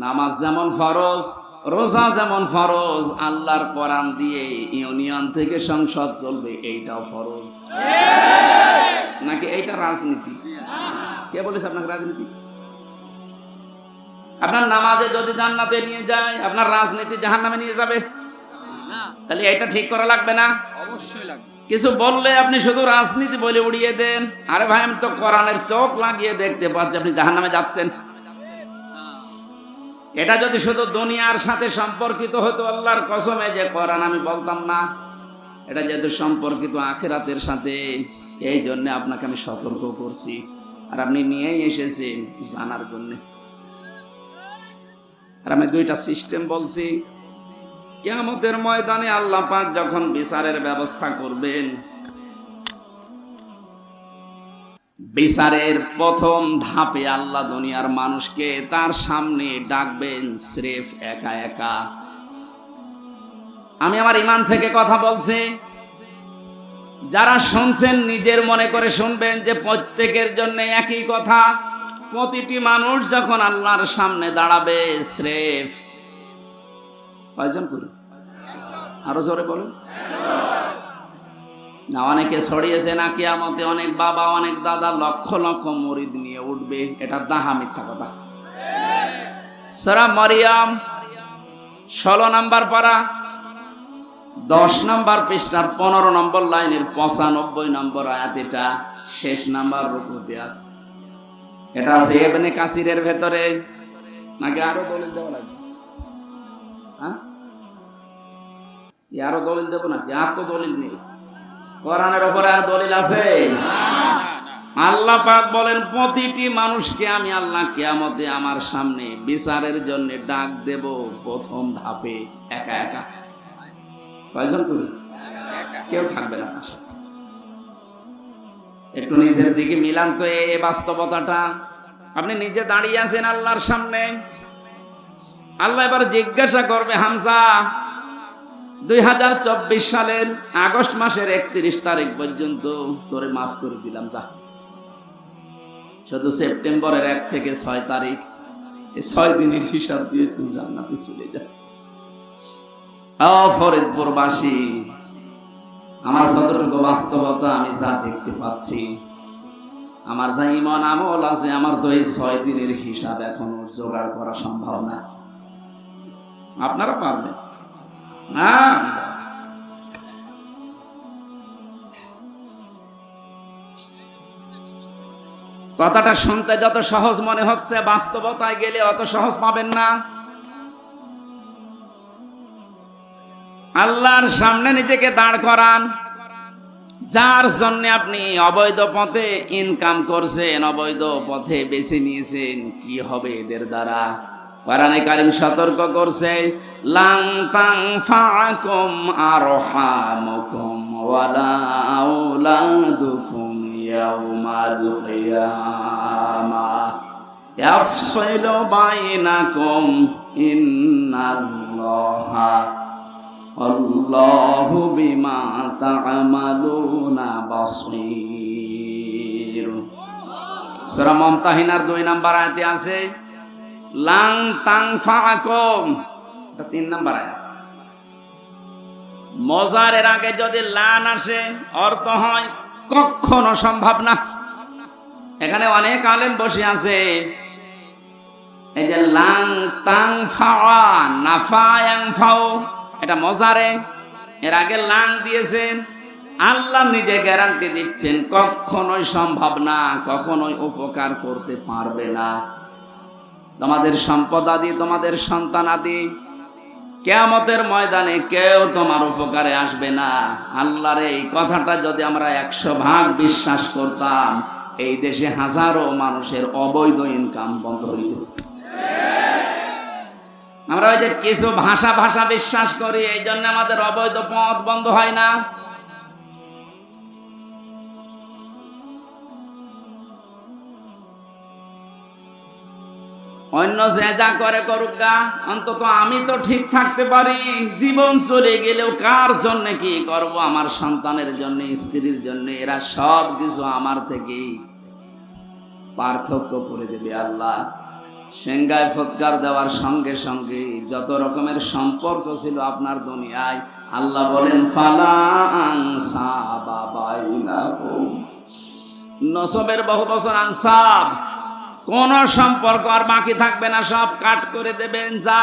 নামাজ যেমন ফরজ, রোজা যেমন ফরজ, আল্লাহর কোরআন দিয়ে ইউনিয়ন থেকে সংসদ চলবে, এইটাও ফরজ। নাকি এইটা রাজনীতি? কে বলেছে আপনাকে রাজনীতি? আপনার নামাজে যদি জান্নাতে নিয়ে যায়, আপনার রাজনীতি জাহান্নামে নিয়ে যাবে। তাহলে এটা ঠিক করা লাগবে না? অবশ্যই লাগবে। কিছু বললে আপনি শুধু রাজনীতি বলে উড়িয়ে দেন। আরে ভাই, আমি তো কোরআনের চোখ লাগিয়ে দেখতে পাচ্ছি আপনি জাহান্নামে যাচ্ছেন। এটা যদি শুধু দুনিয়ার সাথে সম্পর্কিত হতো, আল্লাহর কসমে যে কোরআন আমি বলতাম না। এটা যেহেতু সম্পর্কিত আখিরাতের সাথে, এই জন্য আপনাকে আমি সতর্ক করছি, আর আপনি নিয়েই এসেছেন জানার জন্য। আর আমি দুইটা সিস্টেম বলছি। কিয়ামতের ময়দানে আল্লাহ পাক যখন বিচারের ব্যবস্থা করবেন, বিচারের প্রথম ধাপে আল্লাহ দুনিয়ার মানুষকে তার সামনে ডাকবেন স্রেফ একা একা। আমি আমার ঈমান থেকে কথা বলছি, যারা শুনছেন নিজের মনে করে শুনবেন যে প্রত্যেকের জন্য একই কথা। প্রতিটি মানুষ যখন আল্লাহর সামনে দাঁড়াবে, স্রেফ কয়জন করে? আরো জোরে বলুন না। অনেকে ছড়িয়েছে না কিয়ামতে অনেক বাবা অনেক দাদা লক্ষ লক্ষ মুরিদ নিয়ে উঠবে। এটা দাহা মিথ্যা কথা। সূরা মারিয়াম 16 নম্বর পারা 10 নম্বর পৃষ্ঠার 15 নম্বর লাইনের 95 নম্বর আয়াত। এটা শেষ নাম্বার রুকুতে আছে। এটা আছে ইবনে কাসিরের ভেতরে। নাকি আরো দলিল দেওয়া লাগবে? হ্যাঁ, আরো দলিল দেবো নাকি? আর তো দলিল নেই। কোরআনের উপরে আর দলিল আছে? আল্লাহ পাক বলেন, প্রতিটি মানুষকে আমি আল্লাহ কিয়ামতে আমার সামনে বিচারের জন্য ডাক দেব প্রথম ধাপে একা একা। কয়জন করে? কেউ থাকবে না। একটু নিজের দিকে মিলান তো এই বাস্তবতাটা। আপনি নিজে দাঁড়িয়ে আছেন আল্লাহর সামনে। আল্লাহ এবার জিজ্ঞাসা করবে, হামজা 2024 সালের আগস্ট মাসের 31 তারিখ পর্যন্ত তোরে মাফ করে দিলাম, যা। শুধু সেপ্টেম্বরের 1 থেকে 6 তারিখ, এই 6 দিনের হিসাব দিয়ে তুই জান্নাতে চলে যা। ফরিদপুরবাসী, আমার যতটুকু বাস্তবতা আমি যা দেখতে পাচ্ছি, আমার যা ঈমান আমল আছে, আমার তো এই 6 দিনের হিসাব এখনো জোগাড় করা সম্ভব না। আপনারা পারবেন না? কথাটা শুনতে যত সহজ মনে হচ্ছে, বাস্তবতায় গেলে অত সহজ পাবেন না। আল্লাহর সামনে নিজেকে দাঁড় করান, যার জন্য আপনি অবৈধ পথে ইনকাম করছেন, অবৈধ পথে বেছে নিয়েছেন। কি হবে এদের দ্বারা? কোরআনে কারীম সতর্ক করছে, লান তানফাকুম আরহামুকুম ওয়ালা আওলাদুকুম ইয়াউমাল কিয়ামাহ ইয়াফসিলু বাইনাকুম ইন্নাল্লাহা আল্লাহু বিমা তা'মালুনা বাসীর। সূরা মুমতাহিনার 2 নম্বর আয়াতে আছে লান তানফাকুম, এটা 3 নম্বর আয়াত। মজারের আগে যদি লান আসে, অর্থ হয় কখনো সম্ভব না। এখানে অনেক আলেম বসে আছে, এই যে লান তানফা নাফা ইয়ানফাউ, এটা মজারে, এর আগে লান দিয়েছেন। আল্লাহ নিজে গ্যারান্টি দিচ্ছেন কখনোই সম্ভব না, কখনোই উপকার করতে পারবে না। তোমাদের সম্পদ আদি, তোমাদের সন্তান আদি, কিয়ামতের ময়দানে কেউ তোমার উপকারে আসবে না। আল্লাহর এই কথাটা যদি আমরা 100 ভাগ বিশ্বাস করতাম, এই দেশে হাজারো মানুষের অবৈধ ইনকাম বন্ধ হইত। আমরা ওই যে কিছু ভাষা বিশ্বাস করি, এই জন্য আমাদের অবৈধ পথ বন্ধ হয় না। অন্য যে যা করে করুক গা, অন্তত আমি তো ঠিক থাকতে পারি। জীবন চলে গেলেও কার জন্য কি করব? আমার সন্তানের জন্য, স্ত্রীর জন্য। এরা সব কিছু আমার থেকে পার্থক্য করে দেবে আল্লাহ। সিংহায় ফুৎকার দেওয়ার সঙ্গে সঙ্গে যত রকমের সম্পর্ক ছিল আপনার দুনিয়ায়, আল্লাহ বলেন ফালা আনসাবা বাইনাকুম। নসবের বহু বছর আনসাব, কোন সম্পর্ক আর বাকি থাকবে না, সব কাট করে দেবেন। যা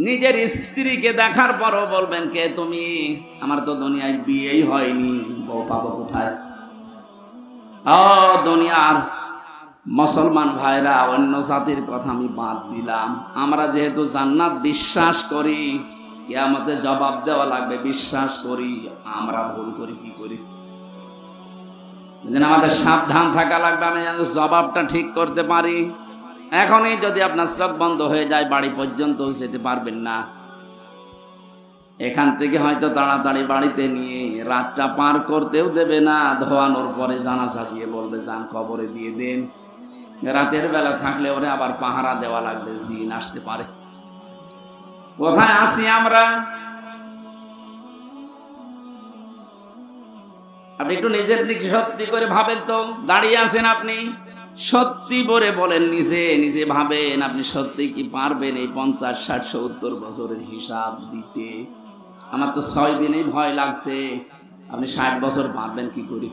নিজের স্ত্রীকে দেখার পরও বলবেন কে তুমি, আমার তো দুনিয়ায় বিয়েই হয়নি, বউ পাবো কোথায়? ও দুনিয়ার মুসলমান ভাইরা, অন্য জাতির কথা আমি বাদ দিলাম, আমরা যেহেতু জান্নাত বিশ্বাস করি, কিয়ামতে জবাব দেওয়া লাগবে বিশ্বাস করি, আমরা ভুল করি কি করি? আমাদের সাবধান থাকা লাগবে, আমি যেন জবাবটা ঠিক করতে পারি। এখনই যদি আপনার চোখ বন্ধ হয়ে যায়, বাড়ি পর্যন্ত যেতে পারবেন না। এখান থেকে হয়তো তাড়াতাড়ি বাড়িতে নিয়ে রাতটা পার করতেও দেবে না, ধোয়ানোর পরে জানাজা দিয়ে বলবে যান কবরে দিয়ে দেন। রাতের বেলা থাকলে ওরে আবার পাহারা দেওয়া লাগবে, জিন আসতে পারে। কোথায় আছি আমরা? আপনি একটু নিজের দিকে সত্যি করে ভাবেন তো, দাঁড়িয়ে আছেন আপনি, সত্যি করে বলেন, নিজে নিজে ভাবেন, আপনি সত্যি কি পারবেন এই 50, 60, 70 বছরের হিসাব দিতে? আমার তো 6 দিনেই ভয় লাগছে, আপনি 60 বছর পারবেন কি করে?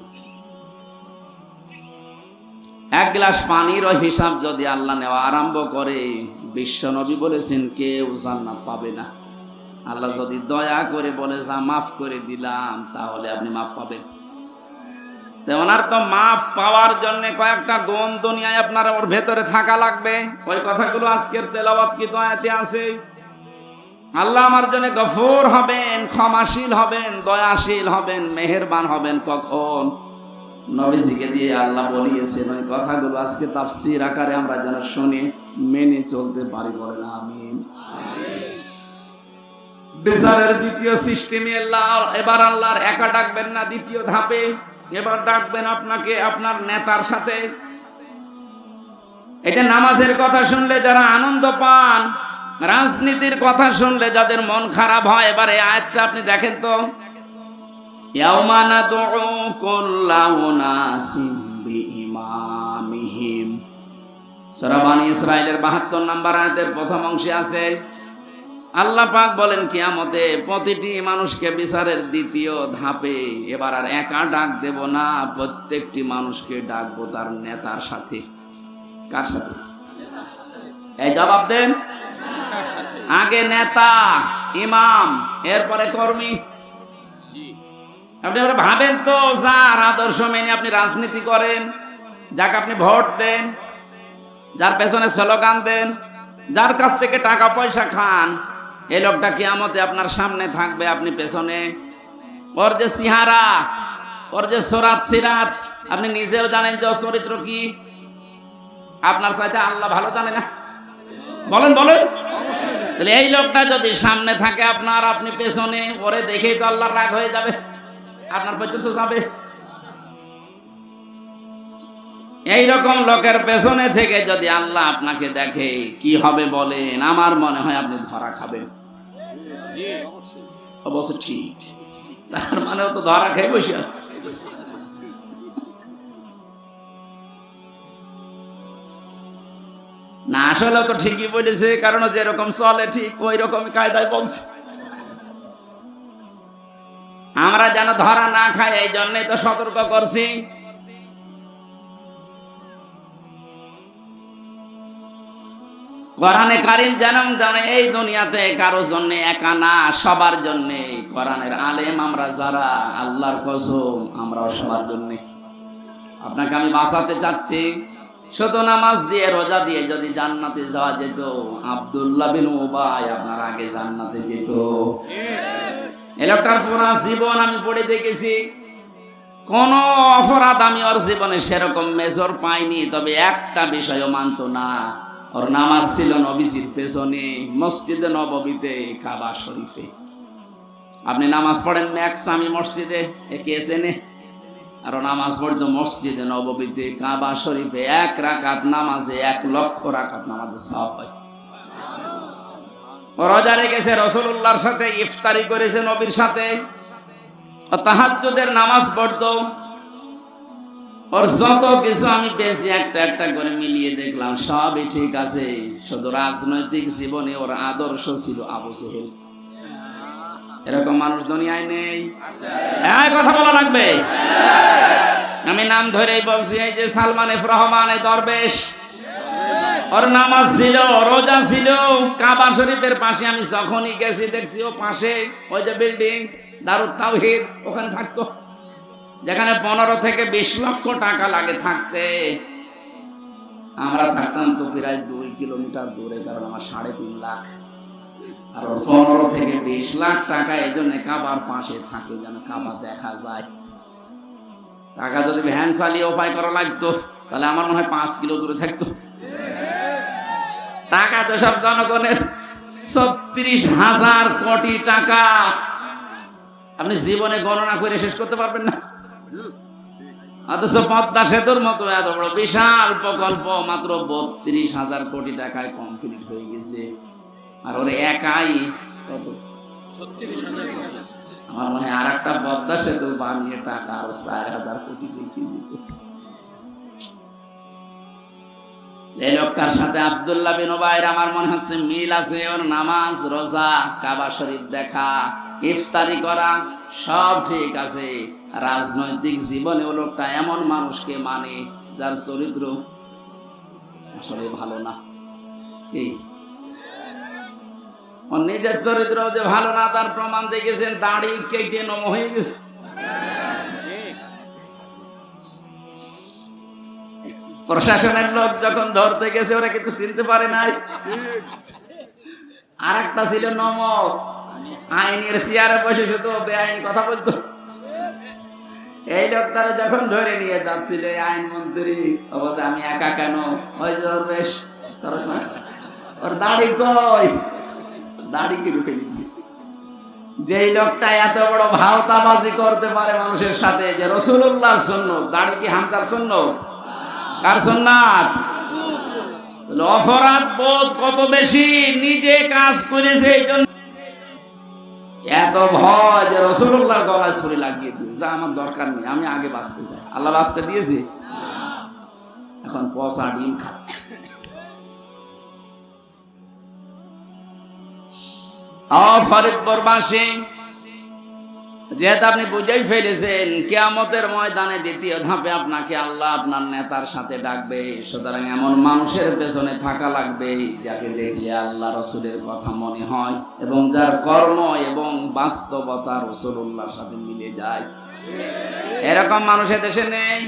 এক গ্লাস পানিরও হিসাব যদি আল্লাহ নেওয়া আরম্ভ করে, বিশ্ব নবী বলেছেন কেউ জান্নাত পাবে না। আল্লাহ যদি দয়া করে বলে যা মাফ করে দিলাম, তাহলে আপনি মাফ পাবেন। ওনার তো মাফ পাওয়ার জন্য কয়েকটা গুণ দুনিয়ায় আপনার ওর ভেতরে থাকা লাগবে। ওই কথাগুলো আজকের তেলাওয়াত কি আয়াতে আছে? আল্লাহ আমার জন্য গফুর হবেন, ক্ষমাশীল হবেন, দয়াশীল হবেন, মেহেরবান হবেন। কখন? নবীজিকে দিয়ে আল্লাহ বলিয়েছেন। ওই কথাগুলো আজকে তাফসীর আকারে আমরা যেন শুনে মেনে চলতে পারি, বলেন আমিন। বিচারের দ্বিতীয় সিস্টেমে এবার আল্লাহর একা ডাকবেন না, দ্বিতীয় ধাপে এবার ডাকবেন আপনাকে আপনার নেতার সাথে। এটা নামাজের কথা শুনলে যারা আনন্দ পান, রাজনীতির কথা শুনলে যাদের মন খারাপ হয়, এবার এই আয়াতটা আপনি দেখেন তো, ইয়াউমা নাদউ কুল্লা উনাসিম বিইমামিহিম। সূরা বনী ইসরাঈলের 72 নম্বর আয়াতের প্রথম অংশে আছে, আল্লাহ পাক বলেন কিয়ামতে প্রতিটি মানুষকে বিচারের দ্বিতীয় ধাপে এবার আর একা ডাক দেব না, প্রত্যেকটি মানুষকে ডাকবো তার নেতার সাথে। কার সাথে? এই জবাব দেন। আগে নেতা, ইমাম, এরপরে কর্মী। আপনি ভাবেন তো, যার আদর্শ মেনে আপনি রাজনীতি করেন, যাকে আপনি ভোট দেন, যার পেছনে স্লোগান দেন, যার কাছ থেকে টাকা পয়সা খান, এই লোকটা কিয়ামতে আপনার সামনে থাকবে, আপনি পেছনে। ওর যে সিহারা, ওর যে সুরাত সিরাত, আপনি নিজেও জানেন যে ওর চরিত্র কি। আপনার চাইতে আল্লাহ ভালো জানে না? বলেন বলেন। তাহলে এই লোকটা যদি সামনে থাকে আপনার, আপনি পেছনে, ওরে দেখেই তো আল্লাহর রাগ হয়ে যাবে, আপনার পর্যন্ত যাবে। এইরকম লোকের পেছনে থেকে যদি আল্লাহ আপনাকে দেখে, কি হবে বলেন? আমার মনে হয় আপনি ধরা খাবেন। অবশ্য ঠিক, তার মানে তো ধরা খেয়ে বসে আছে। না, আসলে তো ঠিকই বলেছে, কারণ যেরকম চলে ঠিক ওই রকম কায়দায় বলছে। আমরা যেন ধরা না খাই, এই জন্যই তো সতর্ক করছি। কোরআনে কারীম জানান জানে এই দুনিয়াতে কারো জন্য একা না, সবার জন্য। কোরআনের আলেম আমরা যারা, আল্লাহর কসম আমরাও সবার জন্য। আপনাকে আমি বাঁচাতে চাচ্ছি। শুধু নামাজ দিয়ে রোজা দিয়ে যদি জান্নাতে যাওয়া যেত, আব্দুল্লাহ বিন উবাই আপনার আগে জান্নাতে যেত। এই লোকটার পুরা জীবন আমি পড়ে দেখেছি, কোন অপরাধ আমি ওর জীবনে সেরকম মেজর পাইনি। তবে একটা বিষয়ও মানত না, ওর নামাজ ছিল নবীজির পেছনে, মসজিদে নববীতে, কাবা শরীফে। আপনি নামাজ পড়েন ম্যাক্সামি মসজিদে, একে এসেনে, আর নামাজ পড়তো মসজিদে নববীতে, কাবা শরীফে। 1 রাকাত নামাজে 1 লক্ষ রাকাত নামাজে সওয়াব হয়। রোজা রেখেছে, রাসূলুল্লাহর সাথে ইফতারি করেছে, নবীর সাথে, তাহাজ্জুদের নামাজ পড়তো। ওর যত কিছু আমি পেয়েছি একটা একটা করে মিলিয়ে দেখলাম সবই ঠিক আছে, শুধু রাজনৈতিক জীবনে ওর আদর্শ ছিল আবু জেহেল। এরকম মানুষ দুনিয়ায় নেই, কথা বলা লাগবে। আমি নাম ধরেই বলছি, এই যে সালমান এফ রহমান, এই দরবেশ, ওর নামাজ ছিল, রোজা ছিল। কাবা শরীফের পাশে আমি যখনই গেছি দেখছি ও পাশে ওই যে বিল্ডিং দারুত তাওহীদ, ওখানে থাকতো, যেখানে 15 থেকে 20 লক্ষ টাকা লাগে থাকতে। আমরা থাকতাম তো প্রায় 2 কিলোমিটার দূরে, কারণ আমার 3.5 লাখ, আর 15 থেকে 20 লাখ টাকা এই জন্য কাবার পাশে থাকে, যেন কাবা দেখা যায়। টাকা যদি ভ্যান চালিয়ে উপায় করা লাগতো তাহলে আমার মনে হয় 5 কিলো দূরে থাকতো। টাকা তো সব জনগণের, 36,000 কোটি টাকা। আপনি জীবনে গণনা করে শেষ করতে পারবেন না। অথচ পদ্মা সেতুর মতো এত বড় বিশাল প্রকল্প মাত্র 32,000 কোটি টাকায় কমপ্লিট হয়ে গেছে, আর ওর একাই কত 36,000 কোটি। আমার মনে হয় আর একটা পদ্মা সেতু বানিয়ে টাকা আরো 4,000 কোটি বেশি যেত। এই লোকটার সাথে আব্দুল্লাহ বিন উবাইর আমার মনে হচ্ছে মিল আছে। ওর নামাজ, রোজা, কাবা শরীফ দেখা, ইফতারি করা সব ঠিক আছে। রাজনৈতিক জীবনে ও লোকটা এমন মানুষকে মানে যার চরিত্র আসলে ভালো না। কি ওর নিজের চরিত্র যে ভালো না তার প্রমাণ দেখেছেন, দাড়ি কেটে নম হয়ে গেছে। প্রশাসনের লোক যখন ধরতে গেছে ওরা কিন্তু চিনতে পারে নাই। আর একটা ছিল নমক, আইনের চেয়ারে বসে শুধু বেআইনি কথা বলতো। এই লোকটারে যখন ধরে নিয়ে যাচ্ছিল আইন মন্ত্রী, অবশ্য আমি একা কেন, ওই বেশ ওর দাড়ি কই, দাড়িকে ঢুকে দিয়েছে। যেই লোকটা এত বড় ভাওতাবাজি করতে পারে মানুষের সাথে, যে রাসূলুল্লাহর সুন্নাত, দাড়ি কি হামজার সুন্নাত? কার সুন্নাত? অপরাধ বোধ কত বেশি, নিজে কাজ করেছে এই জন্য এত ভয় যে রাসূলুল্লাহর গলায় ছুরি লাগিয়ে দিয়েছে। যা আমার দরকার নেই, আমি আগে বাঁচতে চাই। আল্লাহ বাঁচতে দিয়েছে, এখন পচা ডিম খাচ্ছে। ফরিদপুরবাসী, যেহেতু আপনি বুঝেই ফেলেছেন কিয়ামতের ময়দানে দ্বিতীয় ধাপে আপনাকে আল্লাহ আপনার নেতার সাথে ডাকবে, সুতরাং এমন মানুষের পেছনে থাকা লাগবে যাকে দেখলে আল্লাহ রসুলের কথা মনে হয় এবং যার কর্ম এবং বাস্তবতা রাসূলুল্লাহর সাথে মিলে যায়। এরকম মানুষের দেশে নেই।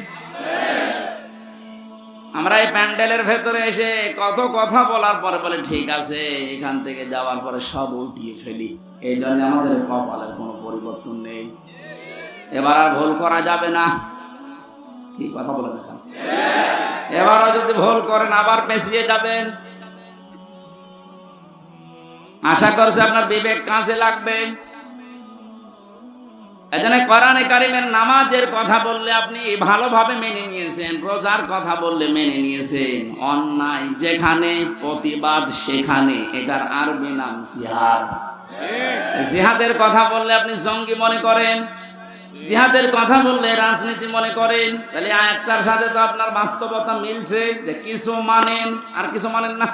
আমরা এই প্যান্ডেলের ভেতরে এসে কত কথা বলার পরে বলে ঠিক আছে, এখান থেকে যাওয়ার পরে সব উল্টিয়ে ফেলি। এই জন্য আমাদের কপালের কোনো পরিবর্তন নেই। এবার আর ভুল করা যাবে না। কি কথা বলে দেখেন, এবারও যদি ভুল করেন আবার পেছিয়ে যাবেন। আশা করছি আপনার বিবেক কাজে লাগবে। এজন্য কোরআনে কারিমের নামাজের কথা বললে আপনি ভালোভাবে মেনে নিয়েছেন, রোজার কথা বললে মেনে নিয়েছেন, অন্যায় যেখানে প্রতিবাদ সেখানে, এটার আরবি নাম জিহাদ। জিহাদের কথা বললে আপনি জঙ্গি মনে করেন, জিহাদের কথা বললে রাজনীতি মনে করেন। তাহলে আয়াতটার সাথে তো আপনার বাস্তবতা মিলছে যে কিছু মানেন আর কিছু মানেন না।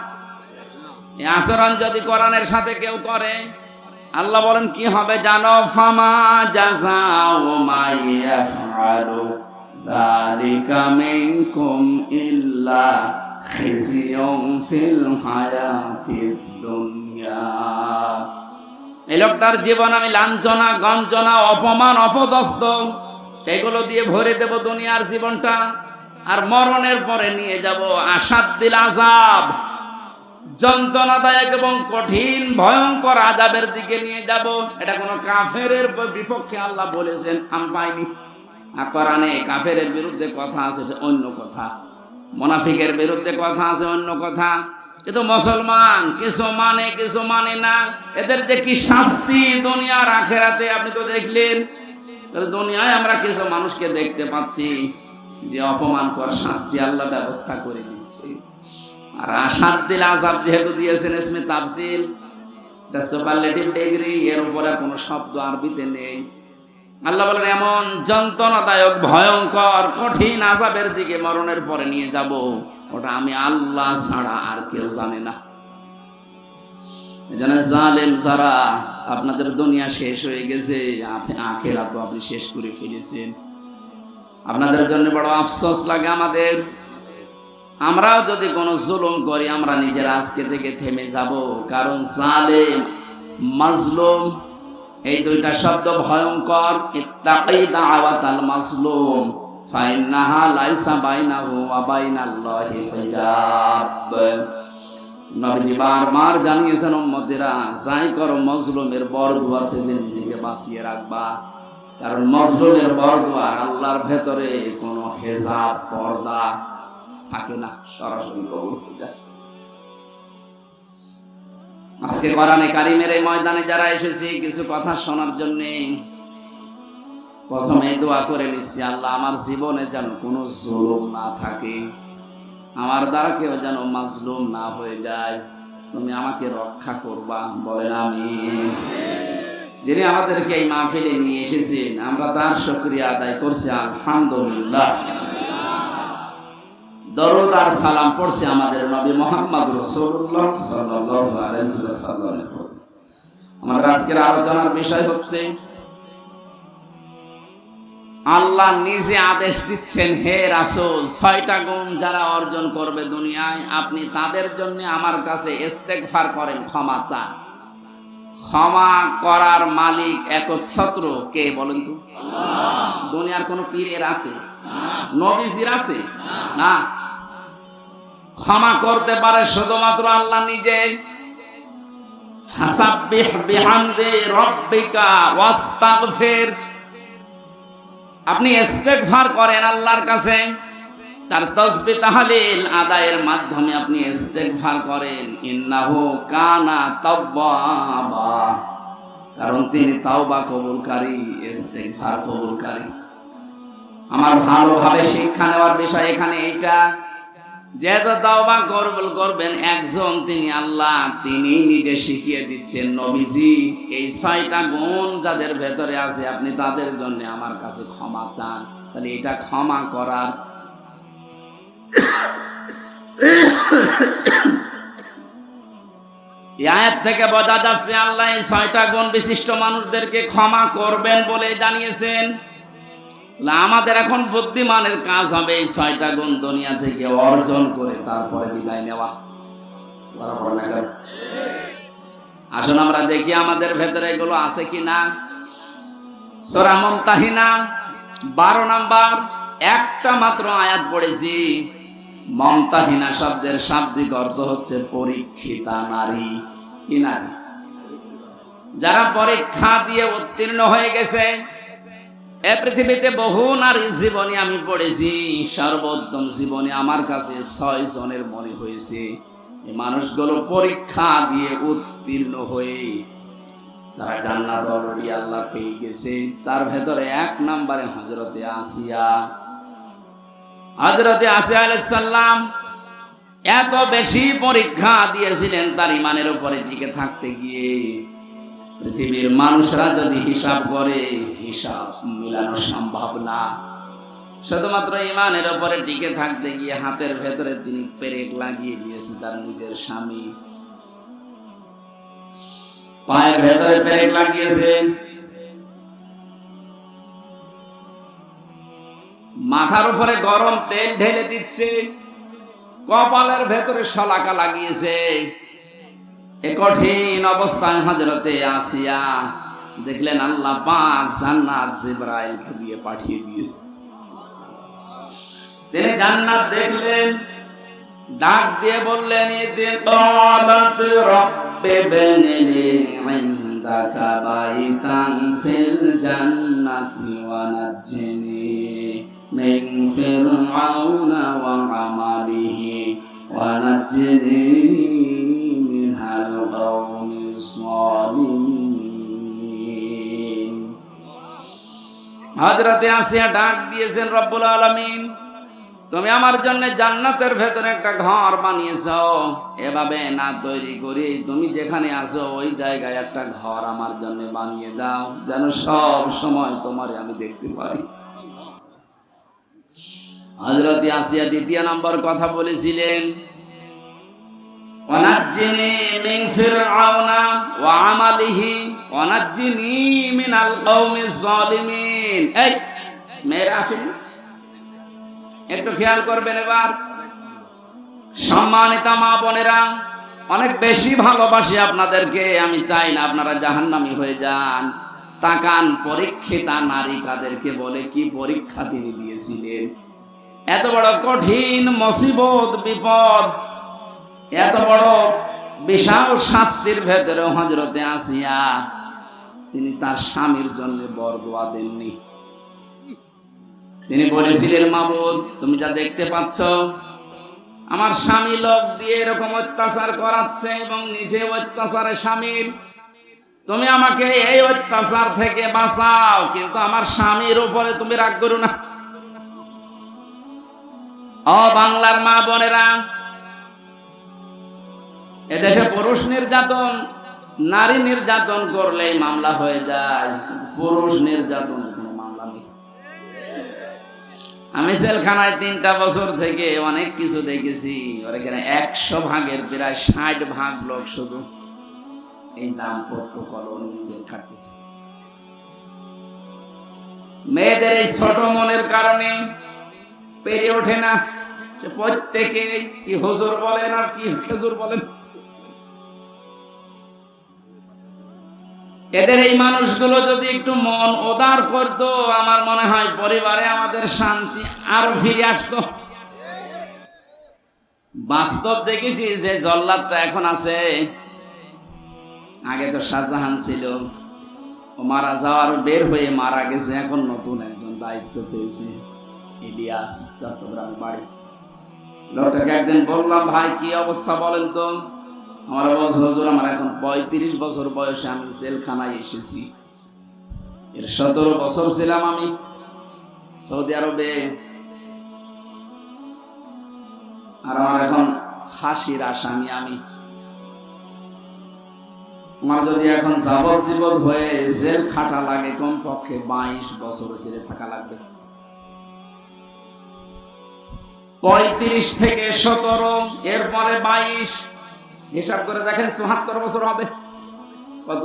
এই আচরণ যদি কোরআনের সাথে কেউ করে, আল্লাহ বলেন কি হবে জানো? ফামা জাযাউ মা ইয়াফআলু যালিকা মিনকুম ইল্লা খিজিয়ুন ফিল হায়াতিদ দুনিয়া। এই লোকটার জীবন আমি লাঞ্ছনা, গঞ্জনা, অপমান, অপদস্থ এগুলো দিয়ে ভরে দেব দুনিয়ার জীবনটা, আর মরণের পরে নিয়ে যাব আসাদ্দিল আযাব, যন্ত্রণাদায়ক এবং কঠিন ভয়ঙ্কর আযাবের দিকে নিয়ে যাব। এটা কোন কাফেরের বিপক্ষে আল্লাহ বলেছেন, আমি পাইনি। আর কোরআনে কাফেরের বিরুদ্ধে কথা আছে অন্য কথা, মুনাফিকের বিরুদ্ধে কথা আছে অন্য কথা। কিন্তু মুসলমান কিছু মানে কিছু মানে না। এদের যে কি শাস্তি দুনিয়ার আখিরাতে আপনি তো দেখলেন। দুনিয়ায় আমরা কিছু মানুষকে দেখতে পাচ্ছি যে অপমানকর শাস্তি আল্লাহ ব্যবস্থা করে দিয়েছে। আর আসাদ্দিল আযাব যেহেতু দিয়েছেন ইসমে তাফসীল, এটা সুপারলেটিভ ডিগ্রি, এর উপরে কোনো শব্দ আরবিতে নেই। আল্লাহ বলেন এমন যন্ত্রণাদায়ক ভয়ঙ্কর কঠিন আযাবের দিকে মরণের পরে নিয়ে যাব, ওটা আমি আল্লাহ ছাড়া আর কেউ জানে না। এজন্য জালেম যারা, আপনাদের দুনিয়া শেষ হয়ে গেছে, আখিরাত আপনি শেষ করে ফেলেছেন। আপনাদের জন্য বড় আফসোস লাগে আমাদের। আমরাও যদি কোনো জুলুম করি, আমরা নিজেরা আজকে থেকে থেমে যাব। কারণ জালেম, মাজলুম, এই দুইটা শব্দ ভয়ঙ্কর। ইত্তাকি দাওয়াতাল মাজলুম ফাইন্নাহা লাইসা বাইনাহু ওয়া বাইনাল্লাহি হিজাব। নবী বারবার জানিয়েছেন উম্মতেরা, যাই করো মজলুমের বরদুয়া থেকে নিজেকে বাঁচিয়ে রাখবা। কারণ মজলুমের বরদুয়া, আল্লাহর ভেতরে কোনো হিজাব পর্দা থাকে না, সরাসরি কবুল হয়ে যায়। আজকে কোরআনে কারিমের এই ময়দানে যারা এসেছি কিছু কথা শোনার জন্য, প্রথমে দোয়া করে নিচ্ছি, আল্লাহ আমার জীবনে যেন কোনো জুলুম না থাকে, আমার দ্বারা কেউ যেন মাজলুম না হয়ে যায়, তুমি আমাকে রক্ষা করবা, বলেন আমিন। যিনি আমাদেরকে এই মাহফিলে নিয়ে এসেছেন, আমরা তার শুকরিয়া আদায় করছি, আলহামদুলিল্লাহ। দরুদ আর সালাম পড়ছি আমাদের নবী মুহাম্মদ রাসূলুল্লাহ সাল্লাল্লাহু আলাইহি ওয়াসাল্লাম। আমাদের আজকের আলোচনার বিষয় হচ্ছে, আল্লাহ নিজে আদেশ দিচ্ছেন, হে রাসূল, 6টা গুণ যারা অর্জন করবে দুনিয়ায়, আপনি তাদের জন্য আমার কাছে ইস্তেগফার করেন, ক্ষমা চান। ক্ষমা করার মালিক একচ্ছত্র কে বলেন তো? আল্লাহ। দুনিয়ার কোন পীরের আছে? নবীজির আছে? না। ক্ষমা করতে পারে শুধুমাত্র আল্লাহ নিজে। ফাসাব্বিহ বিহামদি রাব্বিকা ওয়াস্তাগফির, আপনি ইস্তেগফার করেন আল্লাহর কাছে, তার তাসবিহ তাহলিল আদায়ের মাধ্যমে আপনি ইস্তেগফার করেন। ইন্নাহু কানা তাওয়াবা, কারণ তিনি তাওবা কবুলকারী, ইস্তেগফার কবুলকারী। আমার ভালোভাবে শিক্ষা নেওয়ার বিষয় এখানে এইটা, যেহেতু তাওবা কবুল করবেন একজন, তিনি আল্লাহ, তিনি নিজে শিখিয়ে দিচ্ছেন, নবীজি এই 6টা গুণ যাদের ভেতরে আছে আপনি তাদের জন্য আমার কাছে ক্ষমা চান। তাহলে এটা ক্ষমা করার আয়াত থেকে বোঝা যাচ্ছে আল্লাহ এই 6টা গুণ বিশিষ্ট মানুষদেরকে ক্ষমা করবেন বলে জানিয়েছেন। আমাদের এখন বুদ্ধিমানের কাজ হবে এই 6টা গুণ দুনিয়া থেকে অর্জন করে তারপরে বিদায় নেওয়া। আসুন আমরা দেখি আমাদের ভেতরে এগুলো আছে কিনা। সূরা মুমতাহিনা 12 নাম্বার একটা মাত্র আয়াত পড়েছি। মুমতাহিনা শব্দের শাব্দিক অর্থ হচ্ছে পরীক্ষিতা নারী। কি নারী? যারা পরীক্ষা দিয়ে উত্তীর্ণ হয়ে গেছে। এই পৃথিবীতে বহু নারীর জীবনী আমি পড়েছি, সর্বোত্তম জীবনী আমার কাছে 6 জনের মনে হয়েছে। এই মানুষগুলো পরীক্ষা দিয়ে উত্তীর্ণ হয়ে তারা জান্নাত অলরেডি আল্লাহ পেয়ে গেছে। তার ভেতরে 1 নম্বরে হযরতে আসিয়া। হযরতে আসিয়া আলাইহিস সালাম এত বেশি পরীক্ষা দিয়েছিলেন তার ঈমানের উপরে টিকে থাকতে গিয়ে। পৃথিবীর মানুষরা যদি হিসাব করে, হিসাব মিলানো সম্ভব না। শুধুমাত্র ঈমানের উপরে টিকে থাকতে গিয়ে হাতের ভেতরে তিনি পেরেক লাগিয়ে দিয়েছেন তার নিজের স্বামী, পায়ের ভেতরে পেরেক লাগিয়েছেন, মাথার উপরে গরম তেল ঢেলে দিচ্ছে, কপালের ভেতরে শলাকা লাগিয়েছে। এই কঠিন অবস্থায় হযরতে আসিয়া দেখলেন আল্লাহ পাক জান্নাত জিবরাইলকে দিয়ে পাঠিয়ে দিয়েছে। তিনি জান্নাত দেখলেন, ডাক দিয়ে বললেন, ইতি ক্বালাত রাব্বি বনিলি ইনদাকা বাইতান ফিল জান্নাতি ওয়া নাজ্জিনি মিন ফিরআউনা ওয়া আমালিহি ওয়া নাজ্জিনি মিনাল কওমিজ যালিমিন। হযরতে আসিয়া ডাক দিয়েছেন রব্বুল আলামিন, তুমি আমার জন্য জান্নাতের ভেতরে একটা ঘর বানিয়েছো, এভাবে না তৈরি করি তুমি যেখানে আছো ওই জায়গায় একটা ঘর আমার জন্য বানিয়ে দাও, যেন সব সময় তোমারে আমি দেখতে পাই। হযরত আসিয়া দ্বিতীয় নম্বর কথা বলেছিলেন, ওয়ানাজ্জিনি মিন ফিরআউনা ওয়া আমালিহি ওয়ানাজ্জিনি মিনাল কওমিজ জালিমিন। এই মেয়েরা আসেন, একটু খেয়াল করবেন এবার। সম্মানিত মা বোনেরা, অনেক বেশি ভালোবাসি আপনাদেরকে, আমি চাই না আপনারা জাহান্নামী হয়ে যান। তাকান, পরীক্ষিতা নারী কাদেরকে বলে, কি পরীক্ষা তিনি দিয়েছিলেন। এত বড় কঠিন মুসিবত, বিপদ, এত বড় বিশাল শাস্তির ভেতরে হযরতে আসিয়া তিনি তার স্বামীর জন্য বরদোয়া দেননি। তিনি বলেছিলেন, মাবুদ তুমি যা দেখতে পাচ্ছ, আমার স্বামী লোক দিয়ে এরকম অত্যাচার করাচ্ছে এবং নিজে অত্যাচারে শামিল, তুমি আমাকে এই অত্যাচার থেকে বাঁচাও, কিন্তু আমার স্বামীর উপরে তুমি রাগ করো না। ও বাংলার মা বোনেরা, এদেশে পুরুষ নির্যাতন, নারী নির্যাতন করলেই মামলা হয়ে যায়, পুরুষ নির্যাতন কোনো মামলা নেই। আমি জেলখানায় 3টা বছর থেকে অনেক কিছু দেখেছি। ওর এখানে 100 ভাগের প্রায় 60 ভাগ লোক শুধু এই দাম্পত্য কলহ জেল খাটতেছে। মেয়েদের এই ছোট মনের কারণে পেরে ওঠে না। প্রত্যেকে কি হুজুর বলেন আর কি খেজুর বলেন, এদের এই মানুষগুলো যদি একটু মন উদার করতো, আমার মনে হয় পরিবারে আমাদের শান্তি আরো ফিরে আসতো। বাস্তব দেখেছি যে জল্লাদটা এখন আছে, আগে তো শাহজাহান ছিল, ও মারা যাওয়ার বের হয়ে মারা গেছে, এখন নতুন একজন দায়িত্ব পেয়েছে, ইলিয়াস, চট্টগ্রাম বাড়ি। লোকটাকে একদিন বললাম, ভাই কি অবস্থা বলেন তো। আমার বলছে, হুজুর আমার এখন 35 বছর বয়সে আমি জেলখানায় এসেছি, এর 17 বছর ছিলাম আমি সৌদি আরবে, আর আমার এখন ফাঁসির আসামি আমি। আমার যদি এখন যাবজ্জীবন হয়ে জেল খাটা লাগে, কমপক্ষে 22 বছর জেলে থাকা লাগবে। 35 থেকে 17, এরপরে 22, হিসাব করে দেখেন 74 বছর হবে। কত?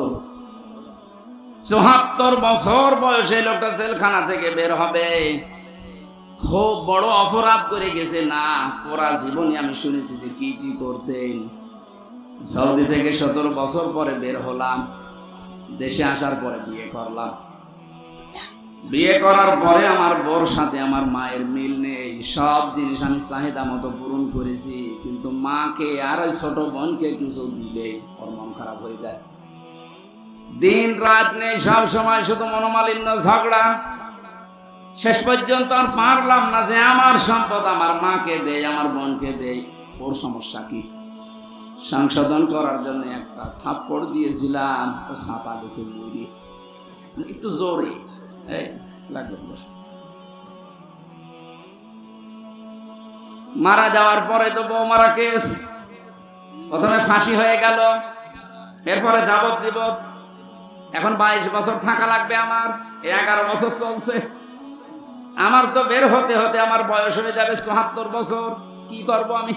74 বছর বয়সে লোকটা জেলখানা থেকে বের হবে। খুব বড় অপরাধ করে গেছে না, পুরা জীবনে আমি শুনেছি যে কি কি করতেন। সৌদি থেকে 17 বছর পরে বের হলাম, দেশে আসার পরে বিয়ে করলাম। বিয়ে করার পরে আমার বোর সাথে আমার মায়ের মিল নেই, সব জিনিস আমি চাহিদা মতো পূরণ করেছি, কিন্তু মাকে আর ছোট বোনকে কিছু দিলে ওর মন খারাপ হয়ে যায়। দিন রাত নেই, সব সময় শুধু মনোমালিন্য, ঝগড়া। শেষ পর্যন্ত আর পারলাম না যে আমার সম্পদ আমার মাকে দেই, আমার বোনকে দেই, ওর সমস্যা কি। সংশোধন করার জন্য একটা থাপ্পড় দিয়েছিলাম, ও ছাপা গেছে মুড়ি, একটু জোরে মারা যাওয়ার পরে তো বউ মারা কেস, প্রথমে ফাঁসি হয়ে গেল, এরপরে যাবজ্জীবন। এখন 22 বছর থাকা লাগবে আমার, 11 বছর চলছে। আমার তো বের হতে হতে আমার বয়স হয়ে যাবে 74 বছর। কি করব আমি?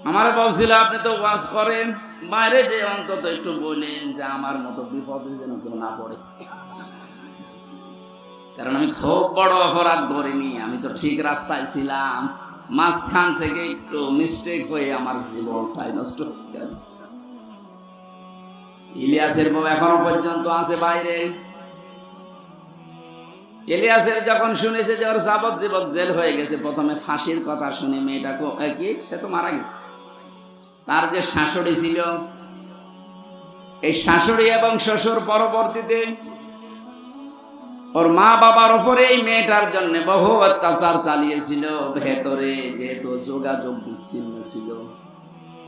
আমার বলছিল, আপনি তো ওয়াজ করেন, বাইরে যে অন্তত একটু বলেন যে আমার মতো বিপদে যেন কেউ না পড়ে, কারণ আমি খুব বড় অপরাধ করিনি, আমি তো ঠিক রাস্তায় ছিলাম, মাঝখান থেকে একটু মিস্টেক হয়ে আমার জীবনটাই নষ্ট হয়ে গেল। ইলিয়াসের বউ এখনো পর্যন্ত আছে বাইরে। ইলিয়াসের যখন শুনেছে যে ওর যাবজ্জীবন জেল হয়ে গেছে, প্রথমে ফাঁসির কথা শুনে মেয়েটাকে কি, সে তো মারা গেছে, তার যে শাশুড়ি ছিল, এই শাশুড়ি এবং শ্বশুর পরবর্তীতে ওর মা বাবার উপরে এই মেয়েটার জন্য বহু অত্যাচার চালিয়েছিল। ভেতরে যেহেতু যোগাযোগ বিচ্ছিন্ন ছিল,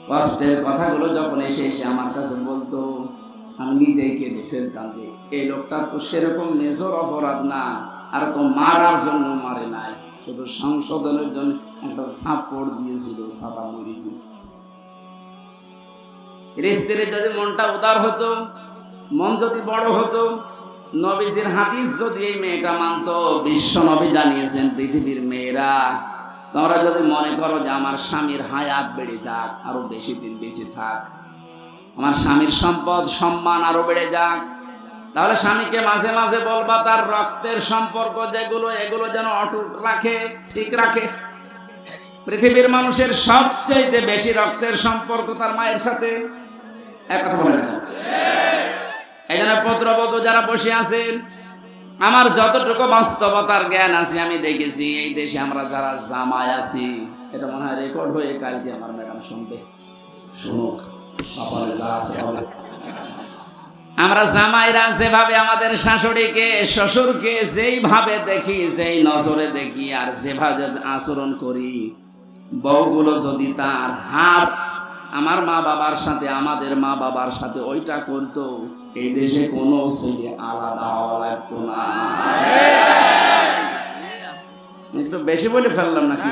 কষ্টের কথাগুলো যখন এসে এসে আমার কাছে বলতো, আমি নিজেই কেঁদে ফেলতাম যে এই লোকটার তো সেরকম মেজর অপরাধ না, আর তো মারার জন্য মারে নাই, শুধু সংশোধনের জন্য একটা থাপ্পড় দিয়েছিল, সাদা মুড়ি দিয়েছিল। স্ত্রীর যদি মনটা উদার হতো, মন যদি বড় হতো, নবীজির হাদিস যদি এই মেয়েটা মানত, বিশ্ব নবী জানিয়েছেন পৃথিবীর মেয়েরা তোমরা যদি মনে করো যে আমার স্বামীর হায়াত বেড়ে যাক, আরো বেশি দিন বেঁচে থাক, আমার স্বামীর সম্পদ সম্মান আরো বেড়ে যাক, তাহলে স্বামীকে মাঝে মাঝে বলবা তার রক্তের সম্পর্ক যেগুলো এগুলো যেন অটুট রাখে, ঠিক রাখে। পৃথিবীর মানুষের সবচেয়ে বেশি রক্তের সম্পর্ক তার মায়ের সাথে, এক কথা বলেন। এই জন্য পুত্রবধূ যারা বসে আছেন, আমার যতটুকু বাস্তবতার জ্ঞান আছে আমি দেখেছি এই দেশে আমরা যারা জামাই আছি, এটা মনে হয় রেকর্ড হয়ে কালকে আমার ম্যাডাম শুনবে, শুনুক, যা আছে হবে। আমরা জামাইরা যেভাবে আমাদের শাশুড়িকে শ্বশুরকে যেইভাবে দেখি, যেই নজরে দেখি আর যেভাবে আচরণ করি, বউগুলো যদি তার হাত আমার মা বাবার সাথে, আমাদের মা বাবার সাথে ওইটা করতো, এই দেশে কোনো ছেলে আলাদা হওয়া লাগতো না। একটু বেশি বলে ফেললাম নাকি?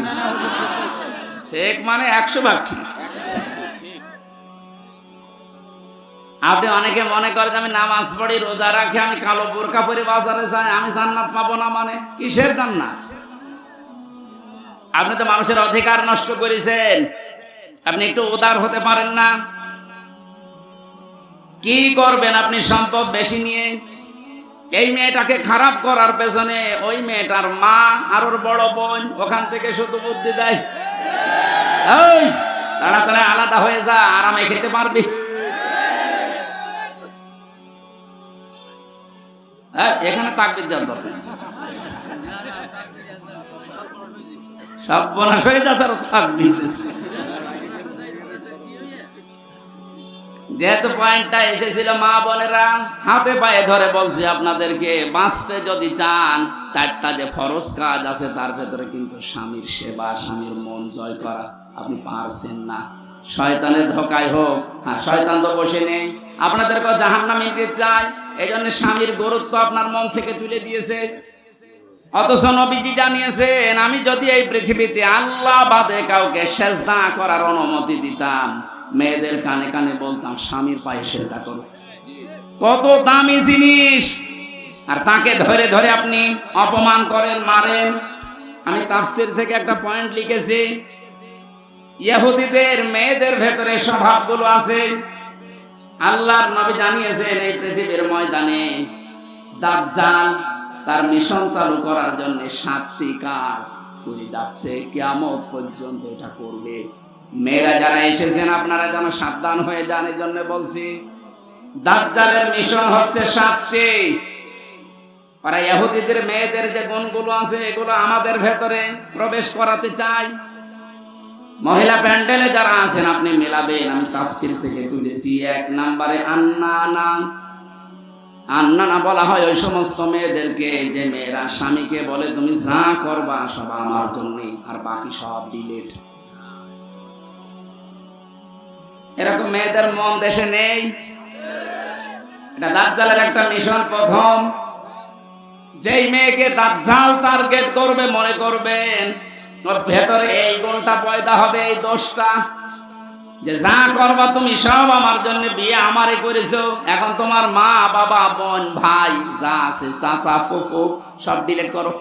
ঠিক মানে 100 ভাগ ঠিক। আপনি অনেকে মনে করেন আমি নামাজ পড়ি, রোজা রাখি, আমি কালো বোরকা পরে বাজারে যাই, আমি জান্নাত পাবো না। মানে কিসের জান্নাত? আপনি তো মানুষের অধিকার নষ্ট করেছেন। আপনি একটু উদার হতে পারেন না? কি করবেন আপনি সম্পদ বেশি নিয়ে? এই মেয়েটাকে খারাপ করার পেছনে ওই মেয়েটার মা আর ওর বড় বোন ওখান থেকে শুধু বুদ্ধি দেয়, এই তাড়াতাড়ি আলাদা হয়ে যা, আরামে খেতে পারবি। এখানে তাকবীর দেওয়ার দরকার, সব বনাশ হয়ে যাচ্ছে আর তাকবীর দিচ্ছে। যেহেতু পয়েন্টটা এসেছিল, মা বোনেরা হাতে পায়ে ধরে বলছি আপনাদেরকে, বাঁচতে যদি চান 4টা যে ফরজ কাজ আছে তার ভেতরে কিন্তু স্বামীর সেবা, স্বামীর মন জয় করা আপনি পারছেন না। শয়তানের ধোকায় হোক, শয়তান তো বসে নেই, আপনাদেরকে জাহান্নামে দিতে চায়, এই জন্য স্বামীর গুরুত্ব আপনার মন থেকে তুলে দিয়েছে। অথচ নবীজি জানিয়েছেন, আমি যদি এই পৃথিবীতে আল্লাহ বাদে কাউকে সেজদা করার অনুমতি দিতাম, মেয়েদের কানে কানে বলতাম স্বামীর পায়ে সেজদা করো। কত দামি জিনিস, আর তাকে ধরে ধরে আপনি অপমান করেন, মারেন। আমি তাফসীর থেকে একটা পয়েন্ট লিখেছি, ইহুদিদের মেয়েদের ভেতরে স্বভাবগুলো আছে। আল্লাহর নবী জানিয়েছেন এই পৃথিবীর ময়দানে দাজ্জাল তার মিশন চালু করার জন্য 7টি কাজ করে যাচ্ছে, কিয়ামত পর্যন্ত এটা করবে। মেয়েরা যারা এসেছেন আপনারা যেন সাবধান হয়ে যান, এই জন্য বলছি দাজ্জালের মিশন হচ্ছে 7টি। আর ইহুদিদের মেয়েদের যে গুণগুলো আছে এগুলো আমাদের ভেতরে প্রবেশ করাতে চাই। মহিলা প্যান্ডেলে যারা আছেন আপনি মেলাবেন, আমি তাফসীর থেকে তুলেছি। 1 নম্বরে আন্নানা। আন্নানা বলা হয় ওই সমস্ত মেয়েদেরকে যে মেয়েরা স্বামীকে বলে তুমি যা করবা সব আমার জন্য, আর বাকি সব ডিলিট। এরকম মেয়েদের মন দেশে নেই। এটা দাজ্জালের একটা মিশন। প্রথম যেই মেয়েকে দাজ্জাল টার্গেট করবে, মনে করবেন ওর ভেতরে এই গুণটা পয়দা হবে, এই দোষটা, যে যা করবা তুমি সব আমার জন্য, বিয়ে আমারে করেছো, এখন তোমার মা বাবা বোন ভাই যা আছে চাচা ফুফু সব ডিলিট করো।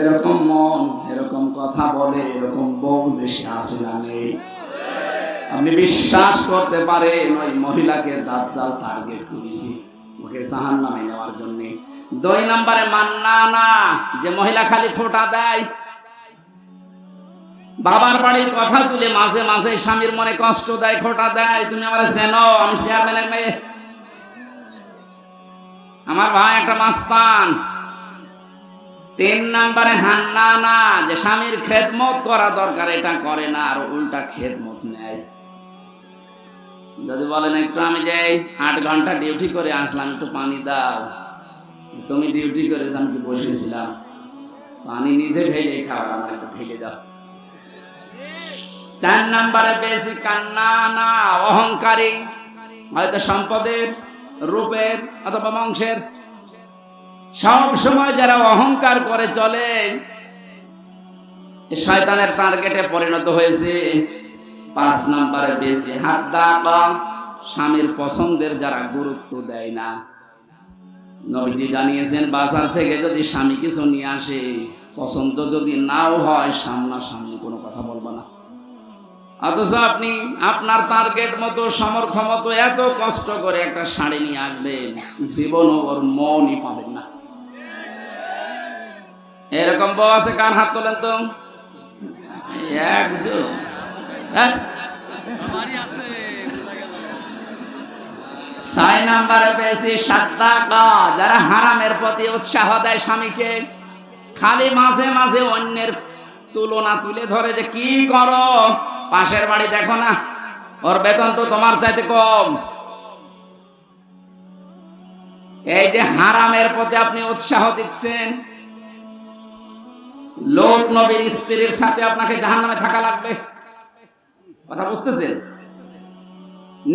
এরকম মন, এরকম কথা বলে, এরকম বউ বেশি আছে না নেই? আপনি বিশ্বাস করতে পারেন ওই মহিলাকে দাজ্জাল টার্গেট করেছি, ওকে জাহান্নামে নেওয়ার জন্য। 2 নম্বরে মান্নানা, যে মহিলা খালি খোঁটা দেয়, বাবার বাড়ির কথা তুলে মাঝে মাঝে স্বামীর মনে কষ্ট দেয়, খোঁটা দেয়, তুমি আমার চেনো, আমি চেয়ারম্যানের মেয়ে, আমার ভাই একটা মাস্তান। 3 নম্বরে হান্নানা, যে স্বামীর খেদমত করা দরকার এটা করে না, আর উল্টা খেদমত নেয়। যদি বলেন একটু আমি যাই 8 ঘন্টা ডিউটি করে আসলাম, একটু পানি দাও, তুমি ডিউটি করেছ আমি কি বসেছিলাম, পানি নিজে ঢেলে খাওয়া, আমার একটু ঢেলে দাও। 4 নম্বরে বেশি কান্নানা, অহংকারী, হয়তো সম্পদের, রূপের অথবা বংশের। সব সময় যারা অহংকার করে চলে শয়তানের টার্গেটে পরিণত হয়েছে। 5 নম্বরে বেশি হাদ্দাকা, স্বামীর পছন্দের যারা গুরুত্ব দেয় না। নবীজি জানিয়েছেন বাজার থেকে যদি স্বামী কিছু নিয়ে আসে, পছন্দ যদি নাও হয়, সামনাসামনি কোনো কথা বলবো না। অথচ আপনি আপনার টার্গেট মতো সমর্থ মতো এত কষ্ট করে একটা শাড়ি নিয়ে আসবেন, জীবনও ওর মনই পাবেন না। এরকম বউ আছে? কার হাত তোলেন তো? একজন। হ্যাঁ, 6 নম্বরে বেশি সাদ্দাকা, যারা হারামের প্রতি উৎসাহ দেয় স্বামীকে। খালি মাঝে মাঝে অন্যের তুলনা তুলে ধরে যে কি করো, পাশের বাড়ি দেখো না, ওর বেতন তো তোমার চাইতে কম। এই যে হারামের প্রতি আপনি উৎসাহ দিচ্ছেন, লোক নবীর স্ত্রীর সাথে আপনাকে জাহান্নামে থাকা লাগবে। কথা বুঝতেছেন?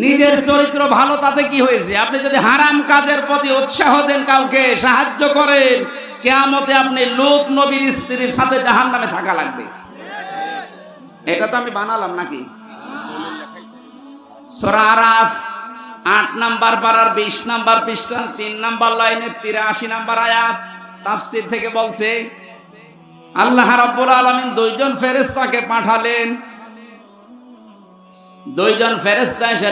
নিজের চরিত্র ভালো তাতে কি হয়েছে? আপনি যদি হারাম কাজের প্রতি উৎসাহ দেন, কাউকে সাহায্য করেন, কিয়ামতে আপনি লোক নবীর স্ত্রীর সাথে জাহান্নামে থাকা লাগবে। এটা তো আমি বানালাম নাকি? সূরা আরাফ 8 নাম্বার পারার 20 নাম্বার পৃষ্ঠা 3 নাম্বার লাইনের 83 নাম্বার আয়াত তাফসীর থেকে বলছে, আল্লাহ রাব্বুল আলামিন 2 জন ফেরেশতাকে পাঠালেন। 2 জন ফেরেশতা এসে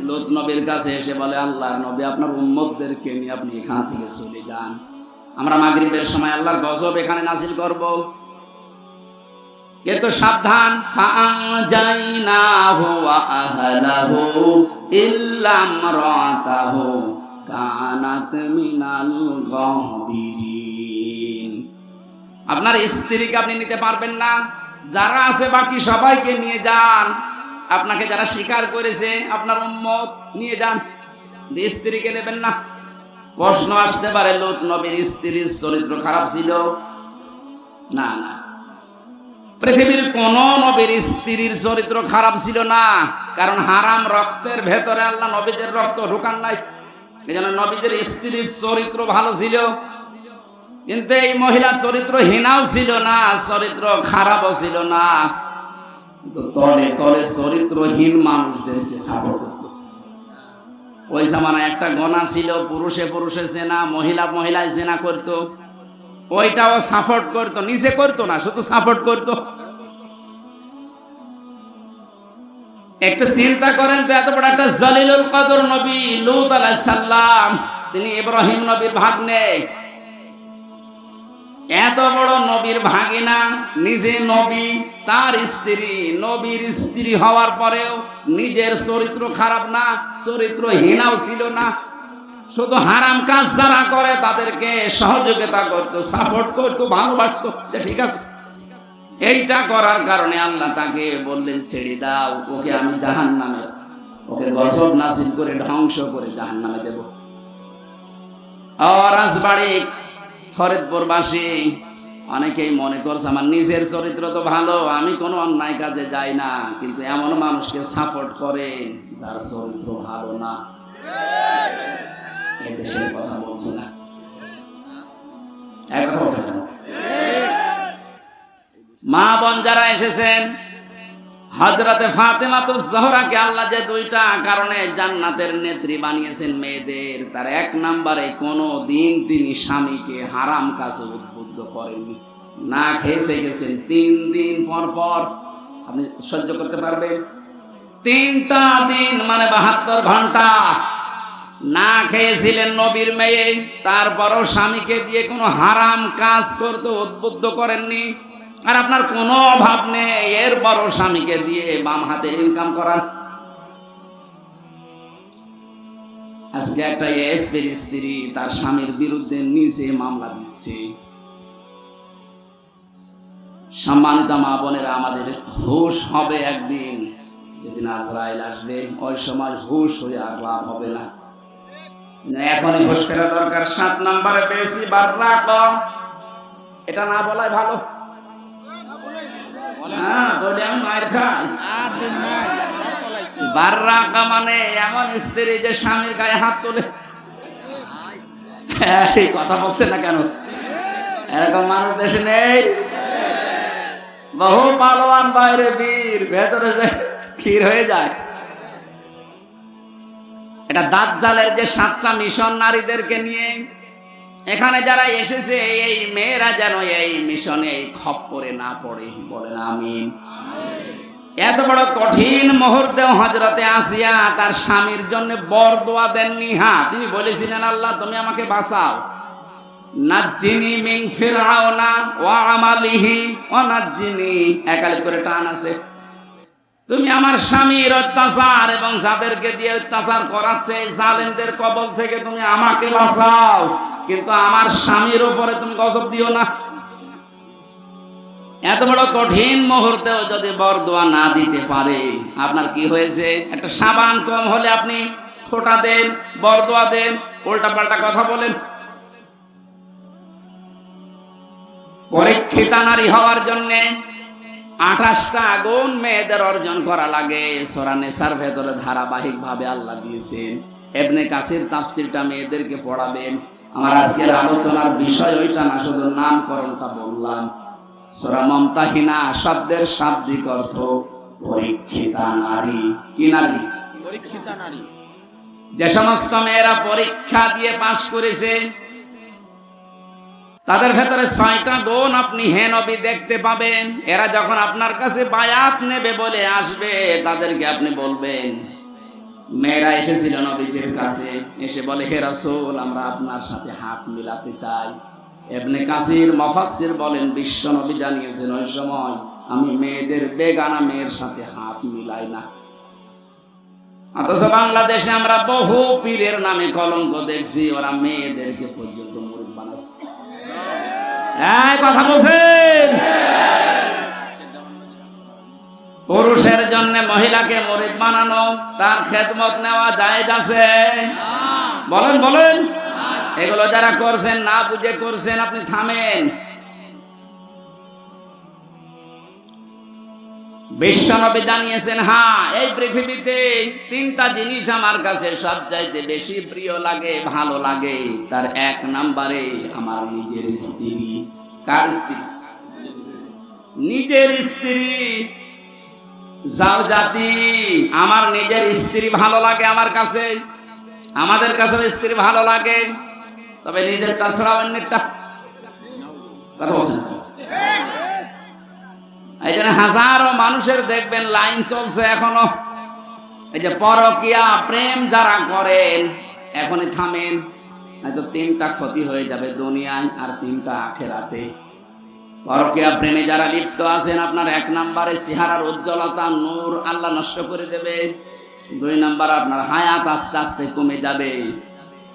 লোক নবীর কাছে এসে বলে, আল্লাহর নবী, আপনার উম্মতদেরকে নিয়ে আপনি এখান থেকে চলে যান, আমরা মাগরিবের সময় আল্লাহর গজব এখানে নাযিল করব। কিন্তু সাবধান, ফাআনজাইনাহু ওয়া আহলাহু ইল্লা ইমরাতাহু কানাত মিনাল গাবিরিন। আপনার স্ত্রীকে আপনি নিতে পারবেন না, যারা আছে বাকি সবাইকে নিয়ে যান। আপনাকে যারা স্বীকার করেছে আপনার উম্মত, নিয়ে যান, স্ত্রীকে নেবেন না। প্রশ্ন আসতে পারে, লূত নবীর স্ত্রীর চরিত্র খারাপ ছিল? না না, পৃথিবীর কোন নবীর স্ত্রীর চরিত্র খারাপ ছিল না, কারণ হারাম রক্তের ভেতরে আল্লাহ নবীদের রক্ত ঢোকান নাই। এজন্য নবীদের স্ত্রীর চরিত্র ভালো ছিল। কিন্তু এই মহিলা চরিত্রহীনাও ছিল না, চরিত্র খারাপও ছিল না, তলে তলে চরিত্রহীন মানুষদেরকে সাপোর্ট করত। ওই জামানায় একটা গণা ছিল, পুরুষে পুরুষে জেনা, মহিলা মহিলায় জেনা করত, ওইটাও সাপোর্ট করত, নিজে করতো না, শুধু সাপোর্ট করত। একটু চিন্তা করেন তো, এত বড় একটা জলিলুল কদর নবী লূত আলাইহিস সালাম, তিনি ইব্রাহিম নবীর ভাগ্নে, এত বড় নবীর ভাগিনা, নিজে নবী, তার স্ত্রী নবীর স্ত্রী হওয়ার পরেও নিজের চরিত্র খারাপ না, চরিত্রহীনাও ছিল না, শুধু হারাম কাজ যারা করে তাদেরকে সহযোগিতা করতো, সাপোর্ট করতো, ভালোবাসতো, যে ঠিক আছে। এইটা করার কারণে আল্লাহ তাকে বললেন, ছেড়ে দাও, ওকে আমি জাহান্নামে, ওকে গজব নাযিল করে ধ্বংস করে জাহান্নামে দেব। রাজবাড়ি ফরিদপুরবাসী অনেকেই মনে করছে আমার নিজের চরিত্র তো ভালো, আমি কোনো অন্যায় কাজে যাই না, কিন্তু এমন মানুষকে সাপোর্ট করে যার চরিত্র ভালো না। এই দেশের কথা বলছে না, এক কথা বলছে না। মা বোন যারা এসেছেন, হযরতে ফাতেমাতুজ জোহরাকে আল্লাহ যে 2টা কারণে জান্নাতের নেত্রী বানিয়েছেন মেয়েদের, তার 1 নম্বরে কোনো দিন তিনি স্বামীকে হারাম কাজে উদ্বুদ্ধ করেননি। না খেয়ে থেকেছেন 3 দিন পর পর, আপনি সহ্য করতে পারবেন? 3টা দিন মানে 72 ঘন্টা না খেয়েছিলেন নবীর মেয়ে, তারপরও স্বামীকে দিয়ে কোনো হারাম কাজ করতে উদ্বুদ্ধ করেননি। আর আপনার কোনো অভাব নেই, এরপরও স্বামীকে দিয়ে বাম হাতে ইনকাম করান। আজকে একটা এসপির স্ত্রী তার স্বামীর বিরুদ্ধে নিজে মামলা দিচ্ছে। সম্মানিত মা বোনেরা, আমাদের হুঁশ হবে একদিন, যেদিন আজরাইল আসবে, ওই সময় হুঁশ হয়ে আর লাভ হবে না। এখনই হুঁশ ফেরা দরকার। 7 নম্বরে পেয়েছি বাররাক, এটা না বলাই ভালো। বাররাকা মানে এমন স্ত্রী যে স্বামীর গায়ে হাত তোলে। এই কথা বলছেন না কেন? এরকম মানুষ দেশে নেই? বহু পালোয়ান বাইরে বীর, ভেতরে যে ক্ষীর হয়ে যায়। এটা দাজ্জালের যে 7টা মিশন নারীদেরকে নিয়ে, এখানে যারা এসেছে এই মেয়েরা যেন এই মিশনে এই খপ্পরে না পড়ে, বলেন আমিন। এত বড় কঠিন মুহূর্তে হযরতে আসিয়া তার স্বামীর জন্য বরদোয়া দেননি। হ্যাঁ, তিনি বলেছিলেন, আল্লাহ তুমি আমাকে বাঁচাও, নাজ্জিনি মিন ফিরআউনা ওয়া আমালিহি ওয়া নাজ্জিনি, একালে করে টান আছে। তুমি আমার স্বামীর অত্যাচার এবং যাদেরকে দিয়ে অত্যাচার করাচ্ছে জালেমদের কবল থেকে তুমি আমাকে বাঁচাও, কিন্তু আমার স্বামীর উপরে তুমি গজব দিও না। এত বড় কঠিন মুহূর্তেও যদি বরদোয়া না দিতে পারে, আপনার কি হয়েছে? একটা সাবান কম হলে আপনি ফোঁটা দেন, বরদোয়া দেন, উল্টা পাল্টা কথা বলেন। পরীক্ষিতা নারী হওয়ার জন্য 28টা গুণ মেয়েদের অর্জন করা লাগে। সূরা নিসার ভেতরে ধারাবাহিক ভাবে আল্লাহ দিয়েছেন। ইবনে কাসির তাফসীরটা মেয়েদেরকে পড়াবেন। আমার আজকের আলোচনার বিষয় ওইটা না, শুধু নামকরণটা বললাম। সূরা মুমতাহিনা শব্দের শাব্দিক অর্থ পরীক্ষিতা নারী। কি নারী? পরীক্ষিতা নারী। যে সমস্ত মেয়েরা পরীক্ষা দিয়ে পাশ করেছে তাদের ভেতরে 6টা গুণ আপনি হে নবী দেখতে পাবেন। এরা যখন আপনার কাছে বায়াত নেবে বলে আসবে, তাদেরকে আপনি বলবেন, মেয়েরা এসেছিল নবীজির কাছে, এসে বলে, হে রাসূল, আমরা আপনার সাথে হাত মিলাতে চাই। ইবনে কাসির মুফাসসির বলেন, বিশ্ব নবী জানিয়েছেন, ওই সময় আমি মেয়েদের বেগানা মেয়ের সাথে হাত মিলাই না। অথচ বাংলাদেশে আমরা বহু পীরের নামে কলঙ্ক দেখছি, ওরা মেয়েদেরকে পর্যন্ত মুরিদ বানায়। এই কথা বলছেন? পুরুষের জন্য মহিলাকে মুরিদ বানানো, তার খেদমত নেওয়া জায়েজ আছে? বলেন বলেন। এগুলো যারা করছেন না বুঝে করছেন, আপনি থামেন। বিশ্বনবী জানিয়েছেন, হ্যাঁ, এই পৃথিবীতে 3টা জিনিস আমার কাছে সবচাইতে বেশি প্রিয় লাগে, ভালো লাগে। তার 1 নম্বরে আমার নিজের স্ত্রী। কার স্ত্রী? নিজের স্ত্রী, জাওজাতি। আমার নিজের স্ত্রী ভালো লাগে আমার কাছে, আমাদের কাছে স্ত্রী ভালো লাগে, তবে নিজেরটা ছাড়া অন্যেরটা। কথা বলছেন? এই জন্য হাজারো মানুষের দেখবেন লাইন চলছে এখনো। এই যে পরকিয়া প্রেম যারা করেন, এখনই থামেন, হয়তো 3টা ক্ষতি হয়ে যাবে দুনিয়ায় আর 3টা আখিরাতে। পরকিয়া প্রেমে যারা লিপ্ত আছেন, আপনার 1 নম্বরে চেহারার উজ্জ্বলতা, নূর আল্লাহ নষ্ট করে দেবে। 2 নম্বর, আপনার হায়াত আস্তে আস্তে কমে যাবে।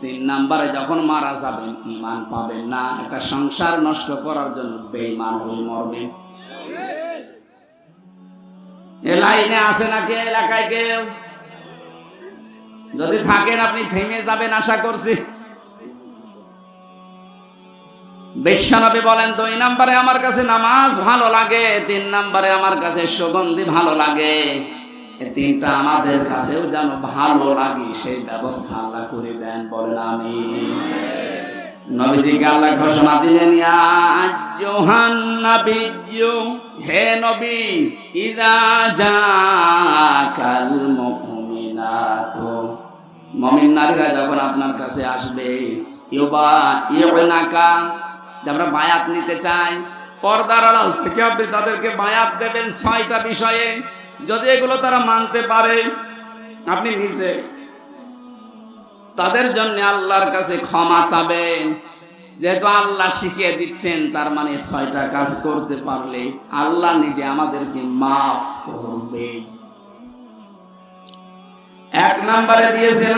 3 নম্বরে যখন মারা যাবেন ঈমান পাবেন না। একটা সংসার নষ্ট করার জন্য বেঈমান হয়ে মরবেন। এ লাইনে আছে নাকি এলাকায় কেউ? যদি থাকেন আপনি থেমে যাবেন আশা করছি। বিশ্বনবী বলেন, 2 নম্বরে আমার কাছে নামাজ ভালো লাগে, 3 নম্বরে আমার কাছে সুগন্ধি ভালো লাগে। এই 3টা আমাদের কাছেও যেন ভালো লাগে, সেই ব্যবস্থা আল্লাহ করে দেন। বলেন আমিন। নবীজিকে আল্লাহ ঘোষণা দিলেন, ইয়া আইয়ুহান নাবিয়্যু, হে নবী, ইযা জাকাল মুমিনাতু, মুমিন নারীরা যখন আপনার কাছে আসবে, ইউবাইউনাকা, আমরা বায়াত নিতে চাই, পর্দার আড়াল থেকে আপনি তাদেরকে বায়াত দেবেন 6টা বিষয়ে। যদি এগুলো তারা মানতে পারে, আপনি নিজে তাদের জন্য আল্লাহর কাছে ক্ষমা চাবেন। যেহেতু আল্লাহ শিখিয়ে দিচ্ছেন, তার মানে 6টা কাজ করতে পারলে আল্লাহ নিজে আমাদেরকে মাফ করবে। 1 নম্বরে দিয়েছেন,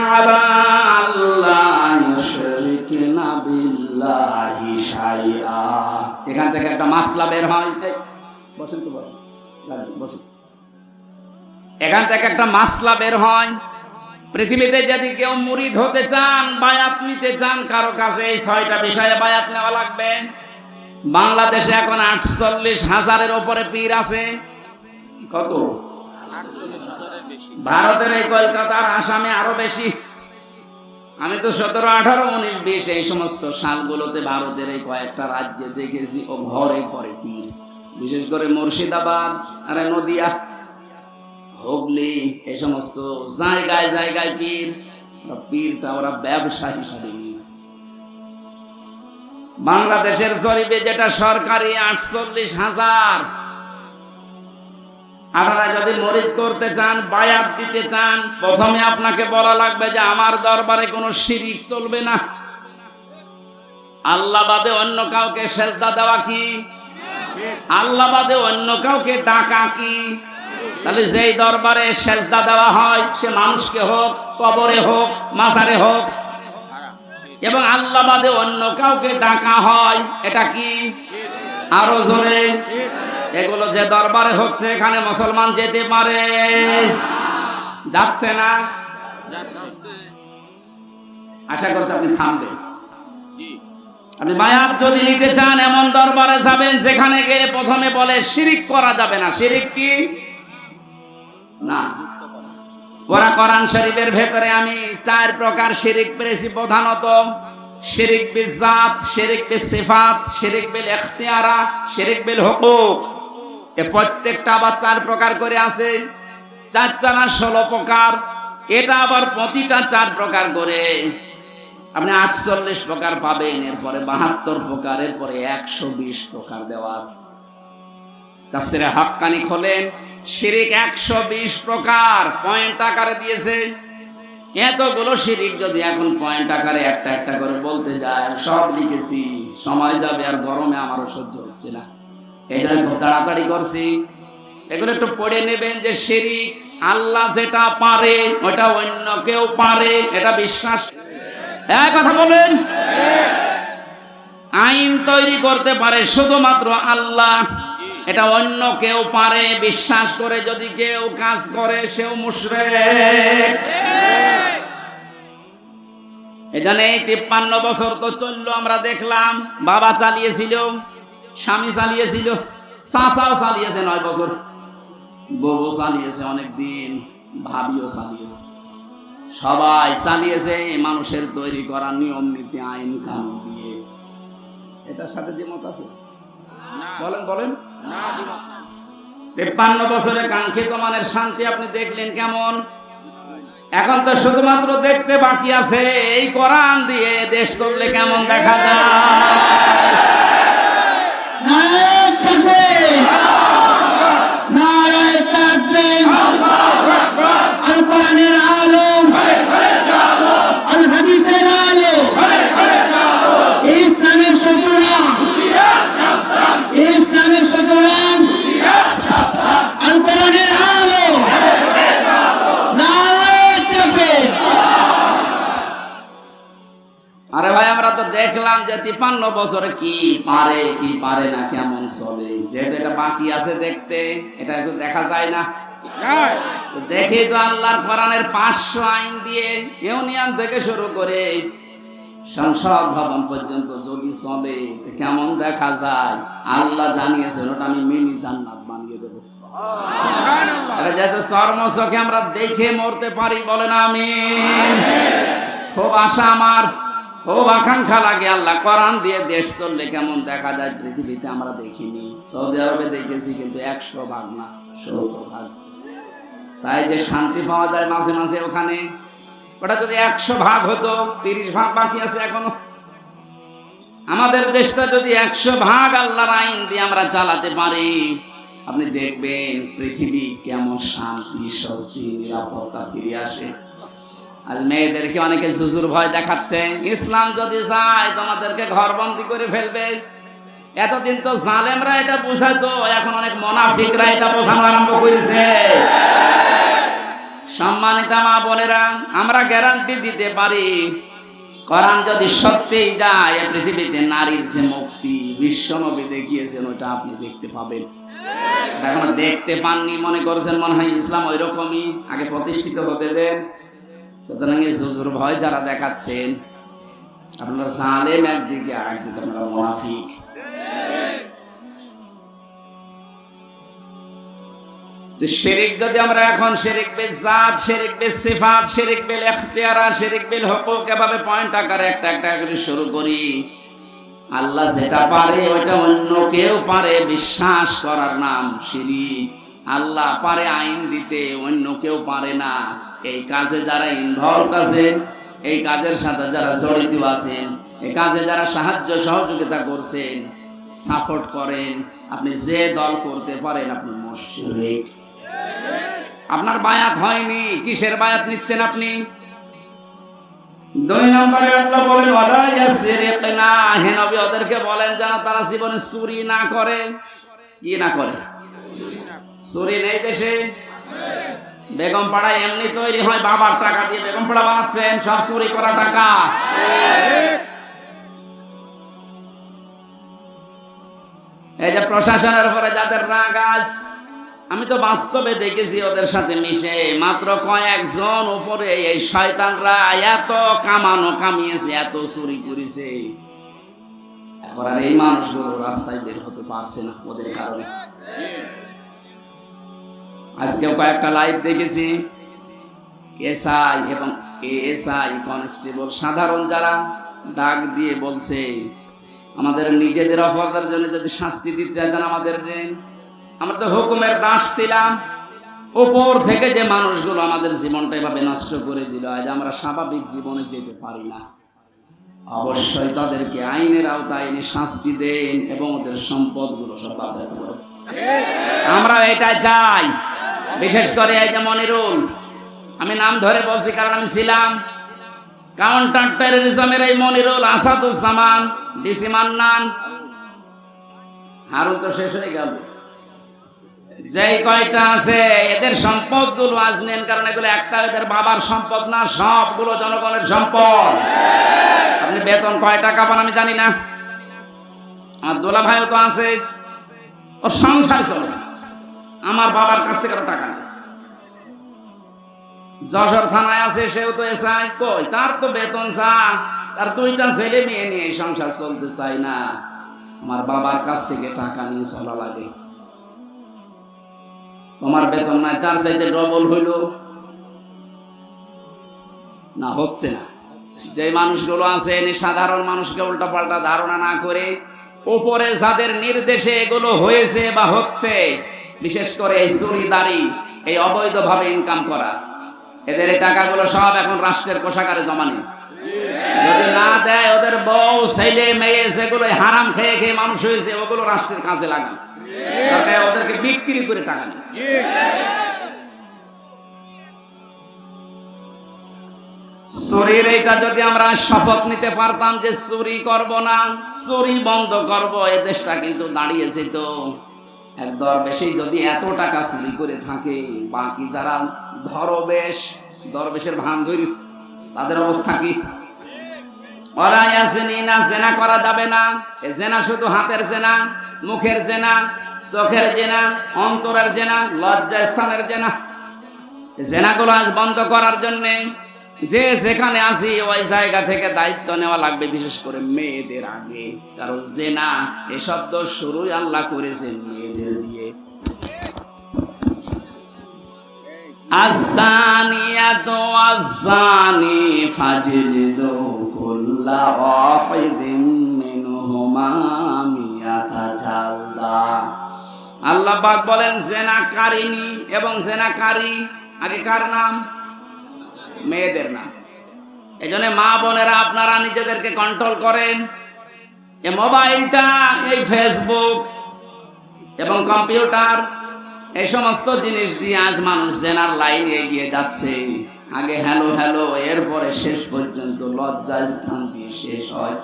আল্লাহ ইউশরিকুনা বিল্লাহি শাইআ। এখান থেকে একটা মাসলা বের হয়। বসেন তো, বসেন। এখান থেকে একটা মাসলা বের হয়। পৃথিবীতে যদি কেউ মুরিদ হতে চান, বায়াত নিতে চান কারো কাছে, এই 6টা বিষয়ে বায়াত নেওয়া লাগবে। বাংলাদেশে এখন 48,000-এর উপরে পীর আছে। কত? ভারতের এই কলকাতার, আসামে আরো বেশি। আমি তো 17, 18, 19, 20 এই সমস্ত সালগুলোতে ভারতের এই কয়েকটা রাজ্যে দেখেছি ও ঘরে ঘরে পীর, বিশেষ করে মুর্শিদাবাদ আর নদিয়া, হুগলি, এই সমস্ত জায়গায় জায়গায় পীর। পীরটা ওরা ব্যবসা হিসাবে নিয়েছে। বাংলাদেশের জরিপে যেটা সরকারি 48,000। আপনারা যদি মরিদ করতে চান, বায়াত দিতে চান, প্রথমে আপনাকে বলা লাগবে যে আমার দরবারে কোনো শিরিক চলবে না। আল্লাহ বাদে অন্য কাউকে সেজদা দেওয়া কি? আল্লাহ বাদে অন্য কাউকে ডাকা কি? তাহলে যেই দরবারে সেজদা দেওয়া হয় সে মানুষকে হোক, কবরে হোক, মাজারে হোক, এবং আল্লাহ বাদে অন্য কাউকে ডাকা হয়, এটা কি? আরো জোরে। এগুলো যে দরবারে হচ্ছে এখানে মুসলমান যেতে পারে? যাচ্ছে না? আশা করছি আপনি থামবেন। আপনি বায়াত যদি নিতে চান এমন দরবারে যাবেন যেখানে গিয়ে প্রথমে বলে শিরিক করা যাবে না। শিরিক কি? না। ওরা কোরআন শরীফের ভেতরে আমি 4 প্রকার শিরিক পেয়েছি প্রধানত। শিরিক বিল জাত, শিরিক বিল সিফাত, শিরিক বিল ইখতিয়ারা, শিরিক বিল হুকুক। এ প্রত্যেকটা আবার 4 প্রকার করে আছে। 4 4 16 প্রকার। এটা আবার প্রতিটা 4 প্রকার করে আপনি 48 প্রকার পাবেন। এরপরে 72 প্রকার, এরপরে 120 প্রকার দেওয়া আছে। তাফসীরে হাক্কানি খোলেন, শিরিক 120 প্রকার পয়েন্ট আকারে দিয়েছে। এতগুলো শিরিক যদি এখন পয়েন্ট আকারে একটা একটা করে বলতে যায়, সব লিখেছি, সময় যাবে আর গরমে আমারও সহ্য হচ্ছে না। এই জন্য খুব তাড়াতাড়ি করছি। এগুলো একটু পড়ে নেবেন যে শিরিক আল্লাহ যেটা পারে ওটা অন্য কেউ পারে, এটা বিশ্বাস। এক কথা বলেন, আইন তৈরি করতে পারে শুধুমাত্র আল্লাহ, এটা অন্য কেউ পারে বিশ্বাস করে যদি কেউ কাজ করে সেও মুশরিক। এখানে 53 বছর তো চললো, আমরা দেখলাম। বাবা চালিয়েছিল, স্বামী চালিয়েছিল, চাচাও চালিয়েছে 9 বছর, বউ চালিয়েছে অনেকদিন, ভাবিও চালিয়েছে, সবাই চালিয়েছে মানুষের তৈরি করা নিয়ম নীতি আইন কানুন দিয়ে। এটার সাথে দ্বিমত আছে? বলেন বলেন। 53 বছরে কাঙ্ক্ষিত মানের শান্তি আপনি দেখলেন কেমন? এখন তো শুধুমাত্র দেখতে বাকি আছে এই কোরআন দিয়ে দেশ চললে কেমন দেখা যায়। আরে ভাই, আমরা তো দেখলাম যে 53 বছরে কি পারে কি পারে না, কেমন চলে। যেহেতু এটা বাকি আছে দেখতে, এটা একটু দেখা যায় না। দেখি তো আল্লাহর কোরআনের 500 আইন দিয়ে ইউনিয়ন থেকে শুরু করে সংসদ ভবন পর্যন্ত যদি চলে কেমন দেখা যায়। আল্লাহ জানিয়েছেন ওটা আমি মিনি জান্নাত বানিয়ে দেবো। যেহেতু চর্ম চোখে আমরা দেখে মরতে পারি, বলেন আমিন। খুব আশা আমার, খুব আকাঙ্ক্ষা লাগে আল্লাহ কোরআন দিয়ে দেশ চললে কেমন দেখা যায়। পৃথিবীতে আমরা দেখিনি, সৌদি আরবে দেখেছি, কিন্তু 100 ভাগ না 70 ভাগ। তাই যে শান্তি পাওয়া যায় মাঝে মাঝে ওখানে, ওটা যদি 100 ভাগ হতো, 30 ভাগ বাকি আছে এখনো। আমাদের দেশটা যদি 100 ভাগ আল্লাহর আইন দিয়ে আমরা চালাতে পারি, আপনি দেখবেন পৃথিবী কেমন শান্তি, স্বস্তি, নিরাপত্তা ফিরে আসে। আজ মেয়েদেরকে অনেকে জুজুর ভয় দেখাচ্ছে, ইসলাম যদি চায় তোমাদেরকে ঘরবন্দি করে ফেলবে। এতদিন তো জালেমরা এটা বুঝাইতো, এখন অনেক মুনাফিকরা এটা বোঝানো আরম্ভ করেছে। সম্মানিত মা বোনেরা, আমরা গ্যারান্টি দিতে পারি কোরআন যদি সত্যিই যায়, পৃথিবীতে নারীর যে মুক্তি বিশ্বনবী দেখিয়েছেন ওটা আপনি দেখতে পাবেন। এখন দেখতে পাননি, মনে করছেন মনে হয় ইসলাম ওই রকমই, আগে প্রতিষ্ঠিত হতে দেন। সুতরাং এই জুজুর ভয় যারা দেখাচ্ছেন, আপনারা জালেম একদিকে, আরেকদিকে আপনারা মুনাফিক। তো শিরক যদি আমরা এখন শিরক বিল জাত, শিরক বিল সিফাত, শিরক বিল ইখতিয়ারা, শিরক বিল হুকুক এভাবে পয়েন্ট আকারে একটা একটা করে শুরু করি, আল্লাহ যেটা পারে ওইটা অন্য কেউ পারে বিশ্বাস করার নাম শিরক। আল্লাহ পারে আইন দিতে, অন্য কেউ পারে না। এই কাজে যারা ইনভলভ আছেন, এই কাজের সাথে যারা জড়িত আছেন, এই কাজে যারা সাহায্য সহযোগিতা করছেন, সাপোর্ট করেন, আপনি যে দল করতে পারেন আপনি মুশরিক। আপনার বায়াত হয়নি, কিসের বায়াত নিচ্ছেন আপনি? 2 নম্বরে আল্লাহ বলেন ওয়ালা ইয়াসরিকনা, হে নবী ওদেরকে বলেন যেন তারা জীবনে চুরি না করে। কি না করে? চুরি নেই দেশে? বেগম পাড়া এমনি তৈরি হয়, বাবার টাকা দিয়ে বেগম পাড়া বানাচ্ছেন, সব চুরি করা টাকা। এই যে প্রশাসনের উপরে যাদের রাগ আজ, আমি তো বাস্তবে দেখেছি ওদের সাথে মিশে, মাত্র কয়েকজন উপরে এই শয়তানরা এত কামানো কামিয়েছে, এত চুরি করেছে, এখন আর এই মানুষগুলো রাস্তায় বের হতে পারছে না ওদের কারণে। আজকেও কয়েকটা লাইভ দেখেছি, এসআই এবং এএসআই কনস্টেবল সাধারণ যারা ডাক দিয়ে বলছে আমাদের নিজেদের অপরাধের জন্য যদি শাস্তি দিতে চাইতেন আমাদের দিন, আমরা তো হুকুমের দাস ছিলাম, উপর থেকে যে মানুষগুলো আমাদের জীবনটা এভাবে নষ্ট করে দিল, আজ আমরা স্বাভাবিক জীবনে যেতে পারি না। অবশ্যই তাদেরকে আইনের আওতায় এনে শাস্তি দেন এবং ওদের সম্পদগুলো সব বাঁচাতে হবে। আমরা এটা চাই। বিশেষ করে এই যে মনিরুল, আমি নাম ধরে বলছি কারণ আমি ছিলাম কাউন্টার টেররিজমের এই মনিরুল, আসাদুজ্জামান, ডিসি মান্নান, হারুন তো শেষ হয়ে গেল, যেই কয়টা আছে এদের সম্পদগুলো আজ নেন, কারণ এগুলো একটা এদের বাবার সম্পদ না, সবগুলো জনগণের সম্পদ। আপনি বেতন কয় টাকা পান আমি জানি না, আমার দোলা ভাইও তো আছে, ও সংসার চলে, আমার বাবার কাছ থেকে টাকা নেই। যশোর থানায় আছে, সেও তো এসআই, কই তার তো বেতন চা, তার 2টা ছেলে মেয়ে নিয়ে সংসার চলতে চাই না, আমার বাবার কাছ থেকে টাকা নিয়ে চলা লাগে। তোমার বেতন নাই, তার চাইতে ডবল হইল না, হচ্ছে না। যে মানুষগুলো আছে সাধারণ মানুষকে উল্টাপাল্টা ধারণা না করে, উপরে যাদের নির্দেশে এগুলো হয়েছে বা হচ্ছে, বিশেষ করে এই চুরিদারি, এই অবৈধভাবে ইনকাম করা, এদের এই টাকাগুলো সব এখন রাষ্ট্রের কোষাগারে জমা নেই। যদি না দেয় ওদের বউ ছেলে মেয়ে যেগুলো হারাম খেয়ে খেয়ে মানুষ হয়েছে, ওগুলো রাষ্ট্রের কাজে লাগান, ওদেরকে বিক্রি করে টাকা নেই। চুরির এইটা যদি আমরা শপথ নিতে পারতাম যে চুরি করব না, চুরি বন্ধ করব, এ দেশটা কিন্তু দাঁড়িয়েছে। তো এক দরবেশে যদি এত টাকা চুরি করে থাকে, বাকি যারা দরবেশের ভান ধরি, তাদের অবস্থা কি? ওরা ইয়াসিনা, জেনা করা যাবে না। এ জেনা শুধু হাতের জেনা, মুখের জেনা, চোখের জেনা, অন্তরের জেনা, লজ্জা স্থানের জেনা। জেনাগুলো আজ বন্ধ করার জন্য যে যেখানে আসি ওই জায়গা থেকে দায়িত্ব নেওয়া লাগবে, বিশেষ করে মেয়েদের আগে, কারণ জেনা এ শব্দ শুরুই আল্লাহ করেছেন মেয়েদের দিয়ে। আযানিয়াতু ওয়াযানি ফাজলিদু কুল্লা ওয়াহিদিন মিনহুমা মিয়াতা জালদা। আল্লাহ পাক বলেন জেনাকারিনী এবং জেনাকারী, আগে কার নাম? মেয়েদের নাম। এজন্য মা বোনেরা আপনারা নিজেদেরকে কন্ট্রোল করেন। এই মোবাইলটা, এই ফেসবুক এবং কম্পিউটার, এই সমস্ত জিনিস দিয়ে আজ মানুষ জেনার লাইনে এগিয়ে যাচ্ছে। আগে হ্যালো হ্যালো, এরপরে শেষ পর্যন্ত লজ্জা স্থান দিয়ে শেষ হয়।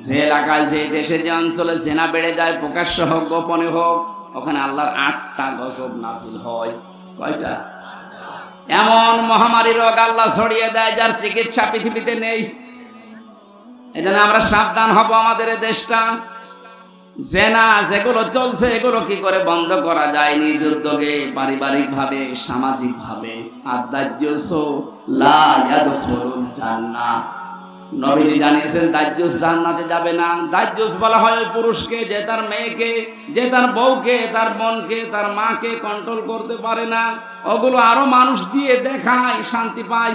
যে এলাকায়, যে দেশে, যে অঞ্চলে জেনা বেড়ে যায়, প্রকাশ্য হোক গোপনে হোক, ওখানে আল্লাহর 8টা গজব নাজিল হয়। কয়টা? এমন মহামারী রোগ আল্লাহ ছড়িয়ে দেয় যার চিকিৎসা পৃথিবীতে নেই। এজন্য আমরা সাবধান হব। আমাদের এই দেশটা জেনা যেগুলো চলছে, এগুলো কি করে বন্ধ করা যায়? নিজ উদ্যোগে, পারিবারিক ভাবে, সামাজিক ভাবে। আদাজ্জু লা ইয়াদখুলুল জান্নাহ, নবীজি জানিয়েছেন দাজ্জুস জান্নাতে যাবে না। দাজ্জুস বলা হয় ওই পুরুষকে যে তার মেয়েকে, যে তার বউকে, তার বোনকে, তার মাকে কন্ট্রোল করতে পারে না। ওগুলো আরো মানুষ দিয়ে দেখায়, শান্তি পায়।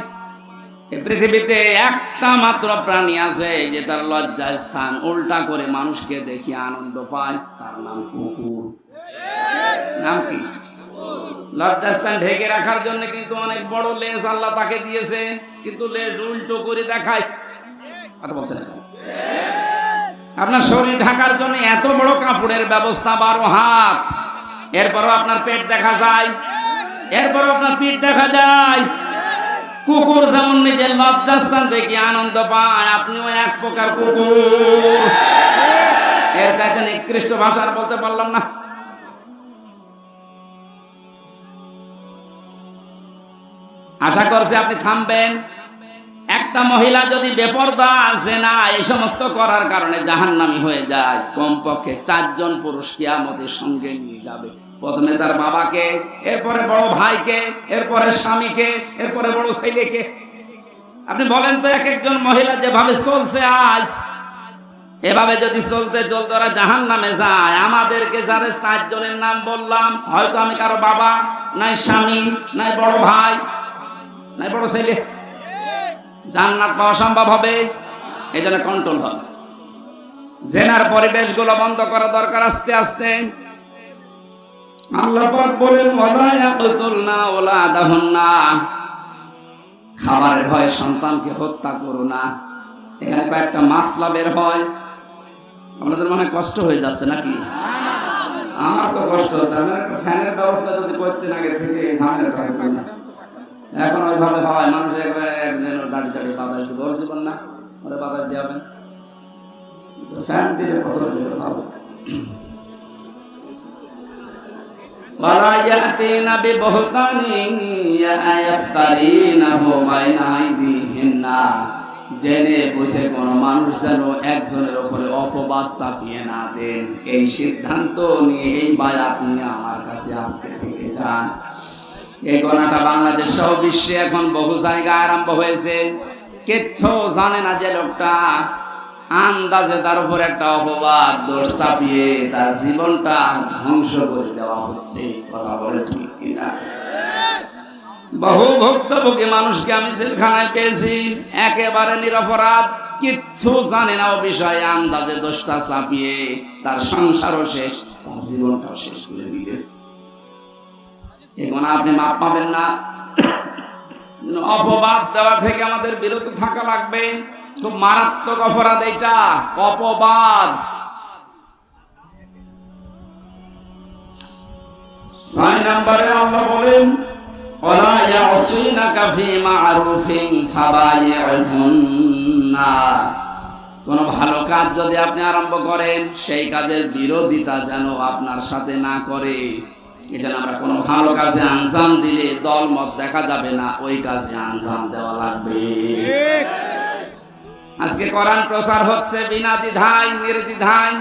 এই পৃথিবীতে একটা মাত্র প্রাণী আছে যে তার লজ্জা স্থান উল্টা করে মানুষকে দেখিয়ে আনন্দ পায়, তার নাম কুকুর। নাম কি? লজ্জাস্থান ঢেকে রাখার জন্য কিন্তু অনেক বড় লেজ আল্লাহ তাকে দিয়েছে, কিন্তু লেজ উল্টো করে দেখায়। কথা বলছেন? আপনার শরীর ঢাকার জন্য এত বড় কাপড়ের ব্যবস্থা, 12 হাত, এরপরও আপনার পেট দেখা যায়, এরপরও আপনার পিঠ দেখা যায়। কুকুর যেমন নিজের লজ্জাস্থান থেকে আনন্দ পায়, আপনিও এক প্রকার কুকুর। এর কাছে নিকৃষ্ট ভাষার বলতে পারলাম না। আশা করছি আপনি থামবেন। একটা মহিলা যদি বেপরদা আছে না এই সমস্ত করার কারণে জাহান্নামী হয়ে যায়, কমপক্ষে 4 জন পুরুষ কিয়ামতের সঙ্গে নিয়ে যাবে। প্রথমে তার বাবাকে, এরপরে বড় ভাইকে, এরপরে স্বামীকে, এরপরে বড় ছেলেকে। আপনি বলেন তো, এক একজন মহিলা যেভাবে চলছে আজ, এভাবে যদি চলতে চলতে ওরা জাহান্নামে যায়, আমাদেরকে যারা 4 জনের নাম বললাম, হয়তো আমি কারো বাবা, নাই স্বামী, নাই বড় ভাই, নাই বড় ছেলে, জান্নাত পাওয়া সম্ভব হবে? এই জন্য কন্ট্রোল হবে। জেনার পরিবেশগুলো বন্ধ করা দরকার আস্তে আস্তে। আল্লাহ পাক বলেন ওয়ালা ইয়াকতুলনা ওয়ালাদাহুন্না, খাবারের ভয়ে সন্তানকে হত্যা করো না। এখানে কয়েকটা মাসলা বের হয়। আপনাদের মনে কষ্ট হয়ে যাচ্ছে নাকি? আমার তো কষ্ট হচ্ছে। আমি একটা ফ্যানের ব্যবস্থা যদি করতে না আগে থেকে এই ঝামেলাটা হতো না। এখন ওইভাবে হয়, মানুষ একবারে দাঁড়িয়ে দাঁড়িয়ে বাতাস দিতে বলছিলেন না, ওরা বাতাস দেবেন, ফ্যান দিলে কত ভালো। ولا يأتين ببهتان يفترينه بين أيديهن, জেনে বুঝে কোন মানুষ যেন একজনের উপরে অপবাদ চাপিয়ে না দেন, এই সিদ্ধান্ত নিয়ে, এই বায়াত নিয়ে আমার কাছে আজকে থেকে যান। এই গণাটা বাংলাদেশ সহ বিশ্বে এখন বহু জায়গায় আরম্ভ হয়েছে। কিচ্ছু জানে না যে লোকটা, আন্দাজে তার উপর একটা অপবাদ দোষ চাপিয়ে তার জীবনটা ধ্বংস করে দেওয়া হচ্ছে। কথা বলে ঠিক কিনা? বহু ভুক্তভোগী মানুষকে আমি জেলখানায় পেয়েছি, একেবারে নিরপরাধ, কিচ্ছু জানে না ও বিষয়ে, আন্দাজে দোষটা চাপিয়ে তার সংসারও শেষ, তার জীবনটাও শেষ করে দিবে। এখন আপনি মাপ পাবেন না। অপবাদ দেওয়া থেকে আমাদের বিরত থাকা লাগবে। খুব মারাত্মক অপরাধ এটা, অপবাদ। 6 নম্বরে আল্লাহ বলেন ওয়ালা ইয়াসিনাকা ফি মা'রুফিন ফাবাই'হুন্না, কোন ভালো কাজ যদি আপনি আরম্ভ করেন, সেই কাজের বিরোধিতা যেন আপনার সাথে না করে। এটা আমরা কোনো ভালো কাজে আঞ্জাম দিলে দলমত দেখা যাবে না, ওই কাজে আঞ্জাম দেওয়া লাগবে। আজকে কোরআন প্রচার হচ্ছে বিনা দ্বিধায় নির্দ্বিধায়,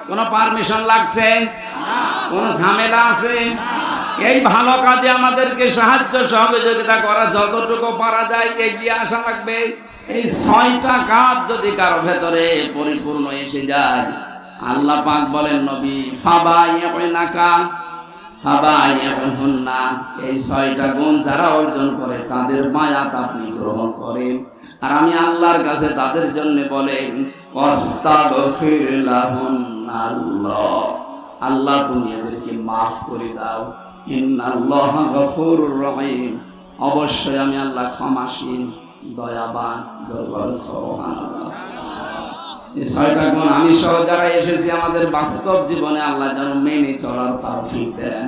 কোনো পারমিশন লাগছে, কোনো ঝামেলা আছে? এই ভালো কাজে আমাদেরকে সাহায্য সহযোগিতা করা যতটুকু পারা যায় এগিয়ে আসা লাগবে। এই 6টা কাজ যদি কারো ভেতরে পরিপূর্ণ এসে যায়, আল্লাহ পাক বলেন নবী ফাবাই'হুন্না, এই 6টা গুণ যারা অর্জন করে তাদের মায়াত আপনি গ্রহণ করেন। আর আমি আল্লাহর কাছে তাদের জন্য বলেন ওয়াস্তাগফির লাহুন্নাল্লাহ, আল্লাহ তুমি এদেরকে মাফ করে দাও। ইন্নাল্লাহা গফুরুর রহিম, অবশ্যই আমি আল্লাহ ক্ষমাশীল, দয়াবান। সুবহানাল্লাহ। এই 6টা গুণ আমি সহ যারা এসেছি আমাদের বাস্তব জীবনে আল্লাহ যেন মেনে চলার তৌফিক দেন।